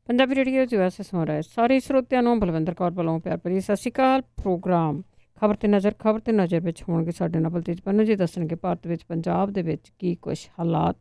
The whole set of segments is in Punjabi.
ਪੰਜਾਬੀ ਰੇਡੀਓ USA ਸੁਣ ਰਹੇ ਸਾਰੇ ਸਰੋਤਿਆਂ ਨੂੰ ਬਲਵਿੰਦਰ ਕੌਰ ਵੱਲੋਂ ਪਿਆਰ ਭਰੀ ਸਤਿ ਸ਼੍ਰੀ ਅਕਾਲ। ਪ੍ਰੋਗਰਾਮ ਖਬਰ ਤੇ ਨਜ਼ਰ ਵਿੱਚ ਹੋਣਗੇ ਸਾਡੇ ਨਾਲ ਬਲਤੇਜ ਪੰਨੂ ਜੀ ਦੱਸਣਗੇ ਭਾਰਤ ਵਿੱਚ ਪੰਜਾਬ ਦੇ ਵਿੱਚ ਕੀ ਕੁਛ ਹਾਲਾਤ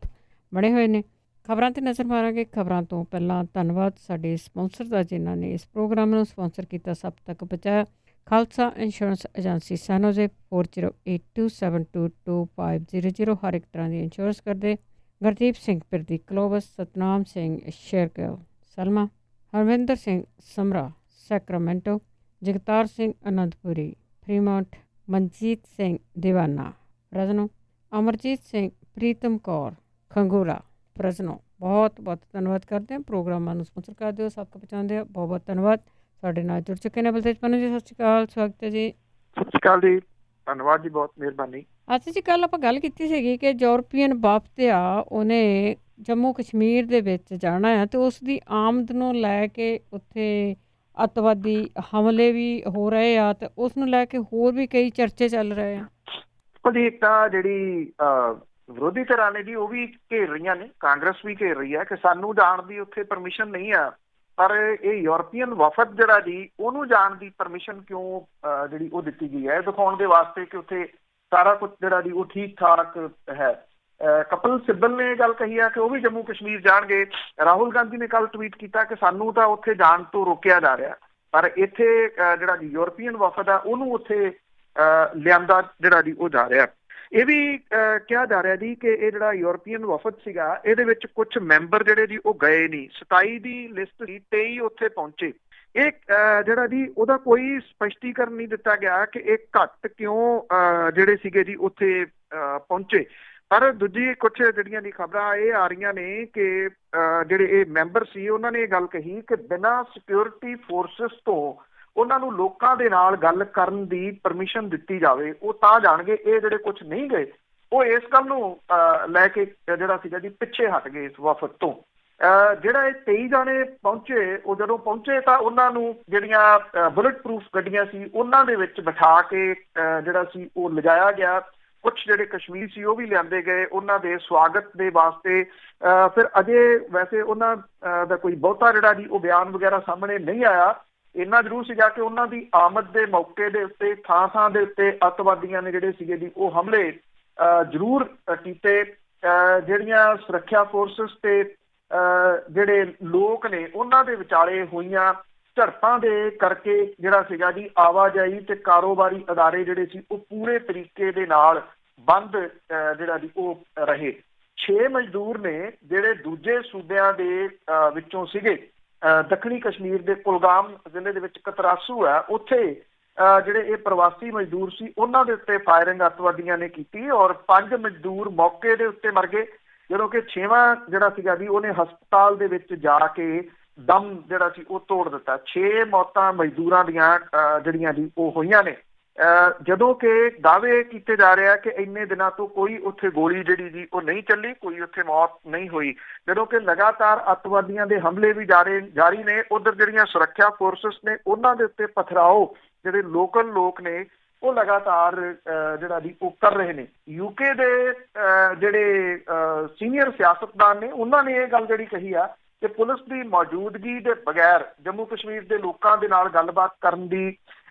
ਬਣੇ ਹੋਏ ਨੇ। ਖਬਰਾਂ 'ਤੇ ਨਜ਼ਰ ਮਾਰਾਂਗੇ। ਖਬਰਾਂ ਤੋਂ ਪਹਿਲਾਂ ਧੰਨਵਾਦ ਸਾਡੇ ਸਪਾਂਸਰ ਦਾ ਜਿਨ੍ਹਾਂ ਨੇ ਇਸ ਪ੍ਰੋਗਰਾਮ ਨੂੰ ਸਪਾਂਸਰ ਕੀਤਾ, ਸਭ ਤੱਕ ਪਹੁੰਚਾਇਆ। ਖਾਲਸਾ ਇੰਸ਼ੋਰੈਂਸ ਏਜੰਸੀ ਸੈਨੋਜ਼ੇ 4082722500 ਹਰ ਇੱਕ ਤਰ੍ਹਾਂ ਦੀ ਇੰਸ਼ੋਰੈਂਸ ਕਰਦੇ। ਗੁਰਦੀਪ ਸਿੰਘ ਪਿਰਦੀ ਕਲੋਵਸ, ਸਤਨਾਮ ਸਿੰਘ ਸ਼ੇਰਗਿੱਲ ਸਲਮਾ, ਹਰਵਿੰਦਰ ਸਿੰਘ ਸਮਰਾ ਸੈਕਰਾਮੈਂਟੋ, ਜਗਤਾਰ ਸਿੰਘ ਅਨੰਦਪੁਰੀ ਫਰੀਮੌਂਟ, ਮਨਜੀਤ ਸਿੰਘ ਦੀਵਾਨਾ ਪ੍ਰਜਨੋ, ਅਮਰਜੀਤ ਸਿੰਘ ਪ੍ਰੀਤਮ ਕੌਰ ਖੰਗੂਰਾ ਪ੍ਰਜਨੋ। ਬਹੁਤ ਬਹੁਤ ਧੰਨਵਾਦ ਕਰਦੇ ਹਾਂ। ਪ੍ਰੋਗਰਾਮਾਂ ਨੂੰ ਸਪਾਂਸਰ ਕਰਦੇ ਹੋ, ਸਭ ਕੁ ਪਹੁੰਚਾਉਂਦੇ ਹੋ। ਬਹੁਤ ਬਹੁਤ ਧੰਨਵਾਦ। ਸਾਡੇ ਨਾਲ ਜੁੜ ਚੁੱਕੇ ਨੇ ਬਲਤੇਜ ਪੰਨੂ ਜੀ। ਸਤਿ ਸ਼੍ਰੀ ਅਕਾਲ, ਸਵਾਗਤ ਹੈ ਜੀ। ਸਤਿ ਸ਼੍ਰੀ ਅਕਾਲ ਜੀ, ਧੰਨਵਾਦ ਜੀ, ਬਹੁਤ ਮਿਹਰਬਾਨੀ। ਅੱਛਾ ਜੀ, ਕੱਲ੍ਹ ਆਪਾਂ ਗੱਲ ਕੀਤੀ ਸੀਗੀ ਕਿ ਯੂਰਪੀਅਨ ਵਫਦ ਆ ਉਹਨੇ ਜੰਮੂ ਕਸ਼ਮੀਰ ਦੇ ਵਿੱਚ ਜਾਣਾ ਆ ਅਤੇ ਉਸ ਦੀ ਆਮਦ ਨੂੰ ਲੈ ਕੇ ਉੱਥੇ ਅੱਤਵਾਦੀ ਹਮਲੇ ਵੀ ਹੋ ਰਹੇ ਆ ਅਤੇ ਉਸ ਨੂੰ ਲੈ ਕੇ ਹੋਰ ਵੀ ਕਈ ਚਰਚੇ ਚੱਲ ਰਹੇ ਆ। ਉਹਦੀ ਇੱਕ ਤਾਂ ਜਿਹੜੀ ਵਿਰੋਧੀ ਧਿਰਾਂ ਨੇ ਜੀ ਉਹ ਵੀ ਘੇਰ ਰਹੀਆਂ ਨੇ, ਕਾਂਗਰਸ ਵੀ ਘੇਰ ਰਹੀ ਹੈ ਕਿ ਸਾਨੂੰ ਜਾਣ ਦੀ ਉੱਥੇ ਪਰਮਿਸ਼ਨ ਨਹੀਂ ਆ, ਪਰ ਇਹ ਯੂਰਪੀਅਨ ਵਫਦ ਜਿਹੜਾ ਜੀ ਉਹਨੂੰ ਜਾਣ ਦੀ ਪਰਮਿਸ਼ਨ ਕਿਉਂ ਜਿਹੜੀ ਉਹ ਦਿੱਤੀ ਗਈ ਹੈ, ਦਿਖਾਉਣ ਦੇ ਵਾਸਤੇ ਕਿ ਉੱਥੇ ਸਾਰਾ ਕੁਝ ਜਿਹੜਾ ਜੀ ਉਹ ਠੀਕ ਠਾਕ ਹੈ। ਕਪਿਲ ਸਿੱਬਲ ਨੇ ਇਹ ਗੱਲ ਕਹੀ ਹੈ ਕਿ ਉਹ ਵੀ ਜੰਮੂ ਕਸ਼ਮੀਰ ਜਾਣਗੇ। ਰਾਹੁਲ ਗਾਂਧੀ ਨੇ ਕੱਲ੍ਹ ਟਵੀਟ ਕੀਤਾ ਕਿ ਸਾਨੂੰ ਤਾਂ ਉੱਥੇ ਜਾਣ ਤੋਂ ਰੋਕਿਆ ਜਾ ਰਿਹਾ, ਪਰ ਇੱਥੇ ਜਿਹੜਾ ਜੀ ਯੂਰਪੀਅਨ ਵਫਦ ਆ ਉਹਨੂੰ ਉੱਥੇ ਲਿਆਂਦਾ ਜਿਹੜਾ ਜੀ ਉਹ ਜਾ ਰਿਹਾ। ਇਹ ਵੀ ਕਿਹਾ ਜਾ ਰਿਹਾ ਜੀ ਕਿ ਇਹ ਜਿਹੜਾ ਯੂਰਪੀਅਨ ਵਫਦ ਸੀਗਾ ਇਹਦੇ ਵਿੱਚ ਕੁਝ ਮੈਂਬਰ ਜਿਹੜੇ ਜੀ ਉਹ ਗਏ ਨਹੀਂ। 27 ਦੀ ਲਿਸਟ ਸੀ, 23 ਉੱਥੇ ਪਹੁੰਚੇ। ਇਹ ਜਿਹੜਾ ਜੀ ਉਹਦਾ ਕੋਈ ਸਪਸ਼ਟੀਕਰਨ ਨਹੀਂ ਦਿੱਤਾ ਗਿਆ ਕਿ ਇਹ ਘੱਟ ਕਿਉਂ ਜਿਹੜੇ ਸੀਗੇ ਜੀ ਉੱਥੇ ਪਹੁੰਚੇ। ਪਰ ਦੂਜੀ ਕੁਝ ਜਿਹੜੀਆਂ ਦੀ ਖਬਰਾਂ ਇਹ ਆ ਰਹੀਆਂ ਨੇ ਕਿ ਜਿਹੜੇ ਇਹ ਮੈਂਬਰ ਸੀ ਉਹਨਾਂ ਨੇ ਇਹ ਗੱਲ ਕਹੀ ਕਿ ਬਿਨਾਂ ਸਿਕਿਉਰਿਟੀ ਫੋਰਸਿਸ ਤੋਂ ਉਹਨਾਂ ਨੂੰ ਲੋਕਾਂ ਦੇ ਨਾਲ ਗੱਲ ਕਰਨ ਦੀ ਪਰਮਿਸ਼ਨ ਦਿੱਤੀ ਜਾਵੇ, ਉਹ ਤਾਂ ਜਾਣਗੇ। ਇਹ ਜਿਹੜੇ ਕੁਝ ਨਹੀਂ ਗਏ ਉਹ ਇਸ ਗੱਲ ਨੂੰ ਲੈ ਕੇ ਜਿਹੜਾ ਸੀਗਾ ਜੀ ਪਿੱਛੇ ਹਟ ਗਏ ਇਸ ਵਫਦ ਤੋਂ। ਜਿਹੜਾ ਇਹ 23 ਜਾਣੇ ਪਹੁੰਚੇ, ਉਹ ਜਦੋਂ ਪਹੁੰਚੇ ਤਾਂ ਉਹਨਾਂ ਨੂੰ ਜਿਹੜੀਆਂ ਬੁਲਟ ਪ੍ਰੂਫ ਗੱਡੀਆਂ ਸੀ ਉਹਨਾਂ ਦੇ ਵਿੱਚ ਬਿਠਾ ਕੇ ਜਿਹੜਾ ਸੀ ਉਹ ਲਿਜਾਇਆ ਗਿਆ। ਕੁਛ ਜਿਹੜੇ ਕਸ਼ਮੀਰ ਸੀ ਉਹ ਵੀ ਲਿਆਂਦੇ ਗਏ ਉਹਨਾਂ ਦੇ ਸਵਾਗਤ ਦੇ ਵਾਸਤੇ। ਫਿਰ ਅਜੇ ਵੈਸੇ ਉਹਨਾਂ ਦਾ ਕੋਈ ਬਹੁਤਾ ਜਿਹੜਾ ਜੀ ਉਹ ਬਿਆਨ ਵਗੈਰਾ ਸਾਹਮਣੇ ਨਹੀਂ ਆਇਆ। ਇੰਨਾ ਜ਼ਰੂਰ ਸੀਗਾ ਕਿ ਉਹਨਾਂ ਦੀ ਆਮਦ ਦੇ ਮੌਕੇ ਦੇ ਉੱਤੇ ਥਾਂ ਥਾਂ ਦੇ ਉੱਤੇ ਅੱਤਵਾਦੀਆਂ ਨੇ ਜਿਹੜੇ ਸੀਗੇ ਜੀ ਉਹ ਹਮਲੇ ਜ਼ਰੂਰ ਕੀਤੇ। ਜਿਹੜੀਆਂ ਸੁਰੱਖਿਆ ਫੋਰਸਿਸ ਤੇ ਜਿਹੜੇ ਲੋਕ ਨੇ ਉਹਨਾਂ ਦੇ ਵਿਚਾਲੇ ਹੋਈਆਂ ਝੜਪਾਂ ਦੇ ਕਰਕੇ ਜਿਹੜਾ ਸੀਗਾ ਜੀ ਆਵਾਜਾਈ ਤੇ ਕਾਰੋਬਾਰੀ ਅਦਾਰੇ ਜਿਹੜੇ ਸੀ ਉਹ ਪੂਰੇ ਤਰੀਕੇ ਦੇ ਨਾਲ ਬੰਦ ਜਿਹੜਾ ਜੀ ਉਹ ਰਹੇ। 6 ਮਜ਼ਦੂਰ ਨੇ ਜਿਹੜੇ ਦੂਜੇ ਸੂਬਿਆਂ ਦੇ ਵਿੱਚੋਂ ਸੀਗੇ। ਦੱਖਣੀ ਕਸ਼ਮੀਰ ਦੇ ਕੁਲਗਾਮ ਜ਼ਿਲ੍ਹੇ ਦੇ ਵਿੱਚ ਕਤਰਾਸੂ ਹੈ, ਉੱਥੇ ਜਿਹੜੇ ਇਹ ਪ੍ਰਵਾਸੀ ਮਜ਼ਦੂਰ ਸੀ ਉਹਨਾਂ ਦੇ ਉੱਤੇ ਫਾਇਰਿੰਗ ਅੱਤਵਾਦੀਆਂ ਨੇ ਕੀਤੀ ਔਰ 5 ਮਜ਼ਦੂਰ ਮੌਕੇ ਦੇ ਉੱਤੇ ਮਰ ਗਏ, ਜਦੋਂ ਕਿ 6ਵਾਂ ਜਿਹੜਾ ਸੀਗਾ ਜੀ ਉਹਨੇ ਹਸਪਤਾਲ ਦੇ ਵਿੱਚ ਜਾ ਕੇ ਦਮ ਜਿਹੜਾ ਸੀ ਉਹ ਤੋੜ ਦਿੱਤਾ। 6 ਮੌਤਾਂ ਮਜ਼ਦੂਰਾਂ ਦੀਆਂ ਜਿਹੜੀਆਂ ਜੀ ਉਹ ਹੋਈਆਂ ਨੇ। ਜਦੋਂ ਕਿ ਦਾਅਵੇ ਕੀਤੇ ਜਾ ਰਿਹਾ ਕਿ ਇੰਨੇ ਦਿਨਾਂ ਤੋਂ ਕੋਈ ਉੱਥੇ ਗੋਲੀ ਜਿਹੜੀ ਜੀ ਉਹ ਨਹੀਂ ਚੱਲੀ, ਕੋਈ ਉੱਥੇ ਮੌਤ ਨਹੀਂ ਹੋਈ, ਜਦੋਂ ਕਿ ਲਗਾਤਾਰ ਅੱਤਵਾਦੀਆਂ ਦੇ ਹਮਲੇ ਵੀ ਜਾਰੀ ਨੇ। ਉਧਰ ਜਿਹੜੀਆਂ ਸੁਰੱਖਿਆ ਫੋਰਸਿਸ ਨੇ ਉਹਨਾਂ ਦੇ ਉੱਤੇ ਪਥਰਾਓ ਜਿਹੜੇ ਲੋਕਲ ਲੋਕ ਨੇ ਉਹ ਲਗਾਤਾਰ ਜਿਹੜਾ ਜੀ ਉਹ ਕਰ ਰਹੇ ਨੇ। UK ਦੇ ਜਿਹੜੇ ਸੀਨੀਅਰ ਸਿਆਸਤਦਾਨ ਨੇ ਉਹਨਾਂ ਨੇ ਇਹ ਗੱਲ ਜਿਹੜੀ ਕਹੀ ਆ ਕਿ ਪੁਲਿਸ ਦੀ ਮੌਜੂਦਗੀ ਦੇ ਬਗੈਰ ਜੰਮੂ ਕਸ਼ਮੀਰ ਦੇ ਲੋਕਾਂ ਦੇ ਨਾਲ ਗੱਲਬਾਤ ਕਰਨ ਦੀ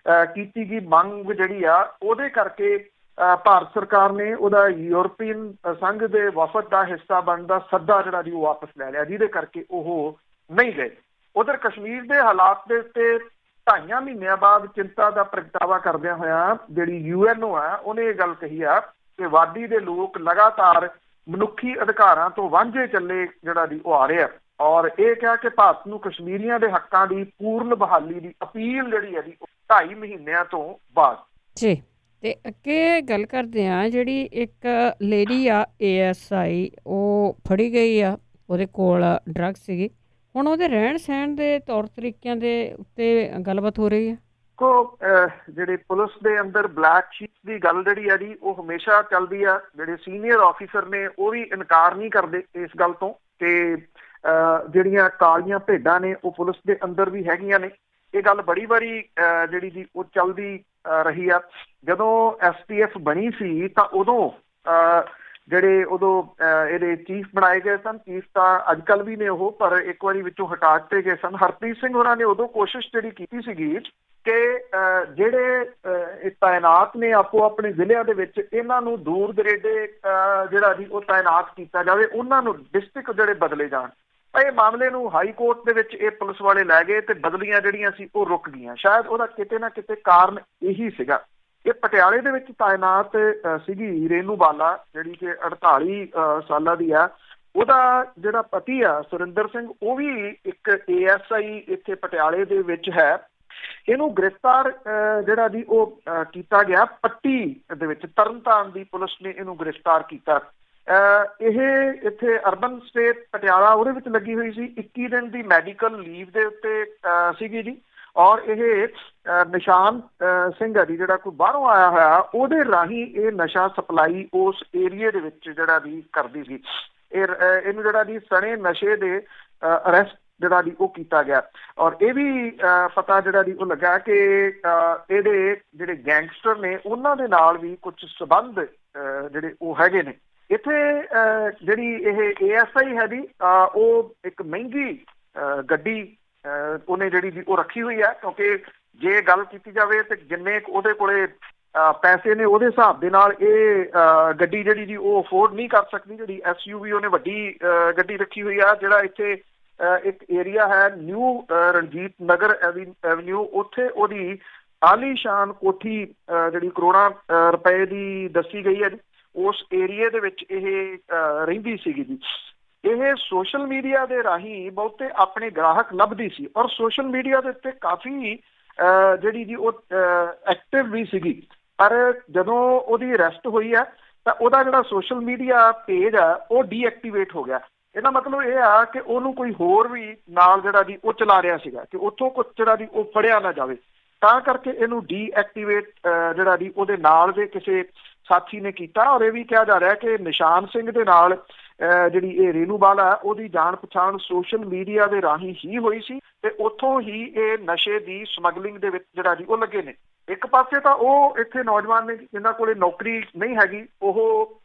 ਕੀਤੀ ਗਈ ਮੰਗ ਜਿਹੜੀ ਆ ਉਹਦੇ ਕਰਕੇ ਭਾਰਤ ਸਰਕਾਰ ਨੇ ਉਹਦਾ ਯੂਰਪੀਅਨ ਸੰਘ ਦੇ ਵਫਦ ਦਾ ਹਿੱਸਾ ਬਣਨ ਦਾ ਸੱਦਾ ਜਿਹੜਾ ਜੀ ਉਹ ਵਾਪਸ ਲੈ ਲਿਆ, ਜਿਹਦੇ ਕਰਕੇ ਉਹ ਨਹੀਂ ਗਏ। ਉਧਰ ਕਸ਼ਮੀਰ ਦੇ ਹਾਲਾਤ ਦੇ ਉੱਤੇ 2.5 ਮਹੀਨਿਆਂ ਬਾਅਦ ਚਿੰਤਾ ਦਾ ਪ੍ਰਗਟਾਵਾ ਕਰਦਿਆਂ ਹੋਇਆ ਜਿਹੜੀ UNO ਆ ਉਹਨੇ ਇਹ ਗੱਲ ਕਹੀ ਆ ਕਿ ਵਾਦੀ ਦੇ ਲੋਕ ਲਗਾਤਾਰ ਮਨੁੱਖੀ ਅਧਿਕਾਰਾਂ ਤੋਂ ਵਾਂਝੇ ਚੱਲੇ ਜਿਹੜਾ ਜੀ ਉਹ ਆ ਰਹੇ ਆ ਔਰ ਇਹ ਕਿਹਾ ਕਿ ਭਾਰਤ ਨੂੰ ਕਸ਼ਮੀਰੀਆਂ ਦੇ ਹੱਕਾਂ ਦੀ ਪੂਰਨ ਬਹਾਲੀ ਦੀ ਅਪੀਲ ਜਿਹੜੀ ਹੈ ਜੀ 2.5 ਮਹੀਨਿਆਂ ਤੋਂ ਬਾਅਦ ਜੀ। ਤੇ ਅੱਗੇ ਗੱਲ ਕਰਦੇ ਹਾਂ, ਜਿਹੜੀ ਇੱਕ ਲੇਡੀ ਆ ASI ਉਹ ਫੜੀ ਗਈ ਆ, ਉਹਦੇ ਕੋਲ ਡਰੱਗ ਸੀਗੀ। ਹੁਣ ਉਹਦੇ ਰਹਿਣ ਸਹਿਣ ਦੇ ਤੌਰ ਤਰੀਕਿਆਂ ਦੇ ਉੱਤੇ ਗੱਲਬਾਤ ਹੋ ਰਹੀ ਹੈ। ਜਿਹੜੇ ਪੁਲਿਸ ਦੇ ਅੰਦਰ ਬਲੈਕ ਸ਼ੀਟ ਦੀ ਗੱਲ ਜਿਹੜੀ ਆ ਜੀ ਉਹ ਹਮੇਸ਼ਾ ਚੱਲਦੀ ਆ। ਜਿਹੜੇ ਸੀਨੀਅਰ ਆਫੀਸਰ ਨੇ ਉਹ ਵੀ ਇਨਕਾਰ ਨਹੀਂ ਕਰਦੇ ਇਸ ਗੱਲ ਤੋਂ ਕਿ ਜਿਹੜੀਆਂ ਕਾਲੀਆਂ ਭੇਡਾਂ ਨੇ ਉਹ ਪੁਲਿਸ ਦੇ ਅੰਦਰ ਵੀ ਹੈਗੀਆਂ ਨੇ। ਇਹ ਗੱਲ ਬੜੀ ਵਾਰੀ ਜਿਹੜੀ ਜੀ ਉਹ ਚੱਲਦੀ ਰਹੀ ਆ। ਜਦੋਂ STF ਬਣੀ ਸੀ ਤਾਂ ਉਦੋਂ ਜਿਹੜੇ ਉਦੋਂ ਇਹਦੇ ਚੀਫ ਬਣਾਏ ਗਏ ਸਨ। ਚੀਫ ਤਾਂ ਅੱਜ ਕੱਲ੍ਹ ਵੀ ਨੇ ਉਹ, ਪਰ ਇੱਕ ਵਾਰੀ ਵਿੱਚੋਂ ਹਟਾ ਦਿੱਤੇ ਗਏ ਸਨ। ਹਰਪ੍ਰੀਤ ਸਿੰਘ ਹੋਰਾਂ ਨੇ ਉਦੋਂ ਕੋਸ਼ਿਸ਼ ਜਿਹੜੀ ਕੀਤੀ ਸੀਗੀ ਕਿ ਜਿਹੜੇ ਤਾਇਨਾਤ ਨੇ ਆਪੋ ਆਪਣੇ ਜ਼ਿਲ੍ਹਿਆਂ ਦੇ ਵਿੱਚ, ਇਹਨਾਂ ਨੂੰ ਦੂਰ ਦਰੇਡੇ ਜਿਹੜਾ ਜੀ ਉਹ ਤਾਇਨਾਤ ਕੀਤਾ ਜਾਵੇ, ਉਹਨਾਂ ਨੂੰ ਡਿਸਟ੍ਰਿਕਟ ਜਿਹੜੇ ਬਦਲੇ ਜਾਣ। ਇਹ ਮਾਮਲੇ ਨੂੰ ਹਾਈ ਕੋਰਟ ਦੇ ਵਿੱਚ ਇਹ ਪੁਲਿਸ ਵਾਲੇ ਲੈ ਗਏ ਤੇ ਬਦਲੀਆਂ ਜਿਹੜੀਆਂ ਸੀ ਉਹ ਰੁਕ ਗਈਆਂ। ਸ਼ਾਇਦ ਉਹਦਾ ਕਿਤੇ ਨਾ ਕਿਤੇ ਕਾਰਨ ਇਹੀ ਸੀਗਾ। ਇਹ ਪਟਿਆਲੇ ਦੇ ਵਿੱਚ ਤਾਇਨਾਤ ਸੀਗੀ ਰੇਨੂ ਬਾਲਾ, ਜਿਹੜੀ ਕਿ 48 ਸਾਲਾਂ ਦੀ ਆ। ਉਹਦਾ ਜਿਹੜਾ ਪਤੀ ਆ ਸੁਰਿੰਦਰ ਸਿੰਘ, ਉਹ ਵੀ ਇੱਕ ASI ਇੱਥੇ ਪਟਿਆਲੇ ਦੇ ਵਿੱਚ ਹੈ। ਇਹਨੂੰ ਗ੍ਰਿਫਤਾਰ ਜਿਹੜਾ ਜੀ ਉਹ ਕੀਤਾ ਗਿਆ ਪੱਟੀ ਦੇ ਵਿੱਚ, ਤਰਨਤਾਰਨ ਦੀ ਪੁਲਿਸ ਨੇ ਇਹਨੂੰ ਗ੍ਰਿਫਤਾਰ ਕੀਤਾ। ਇਹ ਇੱਥੇ ਅਰਬਨ ਸਟੇਟ ਪਟਿਆਲਾ ਉਹਦੇ ਵਿੱਚ ਲੱਗੀ ਹੋਈ ਸੀ। 21 ਦਿਨ ਦੀ ਮੈਡੀਕਲ ਲੀਵ ਦੇ ਉੱਤੇ ਸੀਗੀ ਜੀ। ਔਰ ਇਹ ਨਿਸ਼ਾਨ ਸਿੰਘ ਹੈ ਜੀ, ਜਿਹੜਾ ਕੋਈ ਬਾਹਰੋਂ ਆਇਆ ਹੋਇਆ, ਉਹਦੇ ਰਾਹੀਂ ਇਹ ਨਸ਼ਾ ਸਪਲਾਈ ਉਸ ਏਰੀਏ ਦੇ ਵਿੱਚ ਜਿਹੜਾ ਵੀ ਕਰਦੀ ਸੀ। ਇਹਨੂੰ ਜਿਹੜਾ ਜੀ ਸਣੇ ਨਸ਼ੇ ਦੇ ਅਰੈਸਟ ਜਿਹੜਾ ਜੀ ਉਹ ਕੀਤਾ ਗਿਆ। ਔਰ ਇਹ ਵੀ ਪਤਾ ਜਿਹੜਾ ਜੀ ਉਹ ਲੱਗਾ ਕਿ ਇਹਦੇ ਜਿਹੜੇ ਗੈਂਗਸਟਰ ਨੇ ਉਹਨਾਂ ਦੇ ਨਾਲ ਵੀ ਕੁਝ ਸਬੰਧ ਜਿਹੜੇ ਉਹ ਹੈਗੇ ਨੇ। ਇੱਥੇ ਜਿਹੜੀ ਇਹ ASI ਹੈ ਜੀ, ਉਹ ਇੱਕ ਮਹਿੰਗੀ ਗੱਡੀ ਉਹਨੇ ਜਿਹੜੀ ਜੀ ਉਹ ਰੱਖੀ ਹੋਈ ਹੈ, ਕਿਉਂਕਿ ਜੇ ਗੱਲ ਕੀਤੀ ਜਾਵੇ ਤੇ ਜਿੰਨੇ ਉਹਦੇ ਕੋਲੇ ਪੈਸੇ ਨੇ ਉਹਦੇ ਹਿਸਾਬ ਦੇ ਨਾਲ ਇਹ ਗੱਡੀ ਜਿਹੜੀ ਜੀ ਉਹ ਅਫੋਰਡ ਨਹੀਂ ਕਰ ਸਕਦੀ। ਜਿਹੜੀ SUV ਉਹਨੇ ਵੱਡੀ ਗੱਡੀ ਰੱਖੀ ਹੋਈ ਆ। ਜਿਹੜਾ ਇੱਥੇ ਇੱਕ ਏਰੀਆ ਹੈ ਨਿਊ ਰਣਜੀਤ ਨਗਰ ਐਵਨਿਊ, ਉੱਥੇ ਉਹਦੀ ਆਲੀਸ਼ਾਨ ਕੋਠੀ ਜਿਹੜੀ ਕਰੋੜਾਂ ਰੁਪਏ ਦੀ ਦੱਸੀ ਗਈ ਹੈ। ਉਸ ਏਰੀਏ ਦੇ ਵਿੱਚ ਇਹ ਰਹਿੰਦੀ ਸੀਗੀ ਜੀ। ਇਹ ਸੋਸ਼ਲ ਮੀਡੀਆ ਦੇ ਰਾਹੀਂ ਬਹੁਤੇ ਆਪਣੇ ਗ੍ਰਾਹਕ ਲੱਭਦੀ ਸੀ ਔਰ ਸੋਸ਼ਲ ਮੀਡੀਆ ਦੇ ਉੱਤੇ ਕਾਫੀ ਜਿਹੜੀ ਜੀ ਉਹ ਐਕਟਿਵ ਵੀ ਸੀਗੀ। ਪਰ ਜਦੋਂ ਉਹਦੀ ਅਰੈਸਟ ਹੋਈ ਹੈ ਤਾਂ ਉਹਦਾ ਜਿਹੜਾ ਸੋਸ਼ਲ ਮੀਡੀਆ ਪੇਜ ਆ ਉਹ ਡੀਐਕਟੀਵੇਟ ਹੋ ਗਿਆ। ਇਹਦਾ ਮਤਲਬ ਇਹ ਆ ਕਿ ਉਹਨੂੰ ਕੋਈ ਹੋਰ ਵੀ ਨਾਲ ਜਿਹੜਾ ਜੀ ਉਹ ਚਲਾ ਰਿਹਾ ਸੀਗਾ ਕਿ ਉੱਥੋਂ ਕੁਝ ਜਿਹੜਾ ਜੀ ਉਹ ਫੜਿਆ ਨਾ ਜਾਵੇ, ਤਾਂ ਕਰਕੇ ਇਹਨੂੰ ਡੀਐਕਟੀਵੇਟ ਜਿਹੜਾ ਜੀ ਉਹਦੇ ਨਾਲ ਦੇ ਕਿਸੇ ਸਾਥੀ ਨੇ ਕੀਤਾ। ਔਰ ਇਹ ਵੀ ਕਿਹਾ ਜਾ ਰਿਹਾ ਕਿ ਨਿਸ਼ਾਨ ਸਿੰਘ ਦੇ ਨਾਲ ਜਿਹੜੀ ਇਹ ਰੇਨੂ ਬਾਲਾ ਉਹਦੀ ਜਾਣ ਪਛਾਣ ਸੋਸ਼ਲ ਮੀਡੀਆ ਦੇ ਰਾਹੀਂ ਹੀ ਹੋਈ ਸੀ ਤੇ ਉੱਥੋਂ ਹੀ ਇਹ ਨਸ਼ੇ ਦੀ ਸਮਗਲਿੰਗ ਦੇ ਵਿੱਚ ਜਿਹੜਾ ਜੀ ਉਹ ਲੱਗੇ ਨੇ। ਇੱਕ ਪਾਸੇ ਤਾਂ ਉਹ ਇੱਥੇ ਨੌਜਵਾਨ ਨੇ ਜਿਨ੍ਹਾਂ ਕੋਲੇ ਨੌਕਰੀ ਨਹੀਂ ਹੈਗੀ, ਉਹ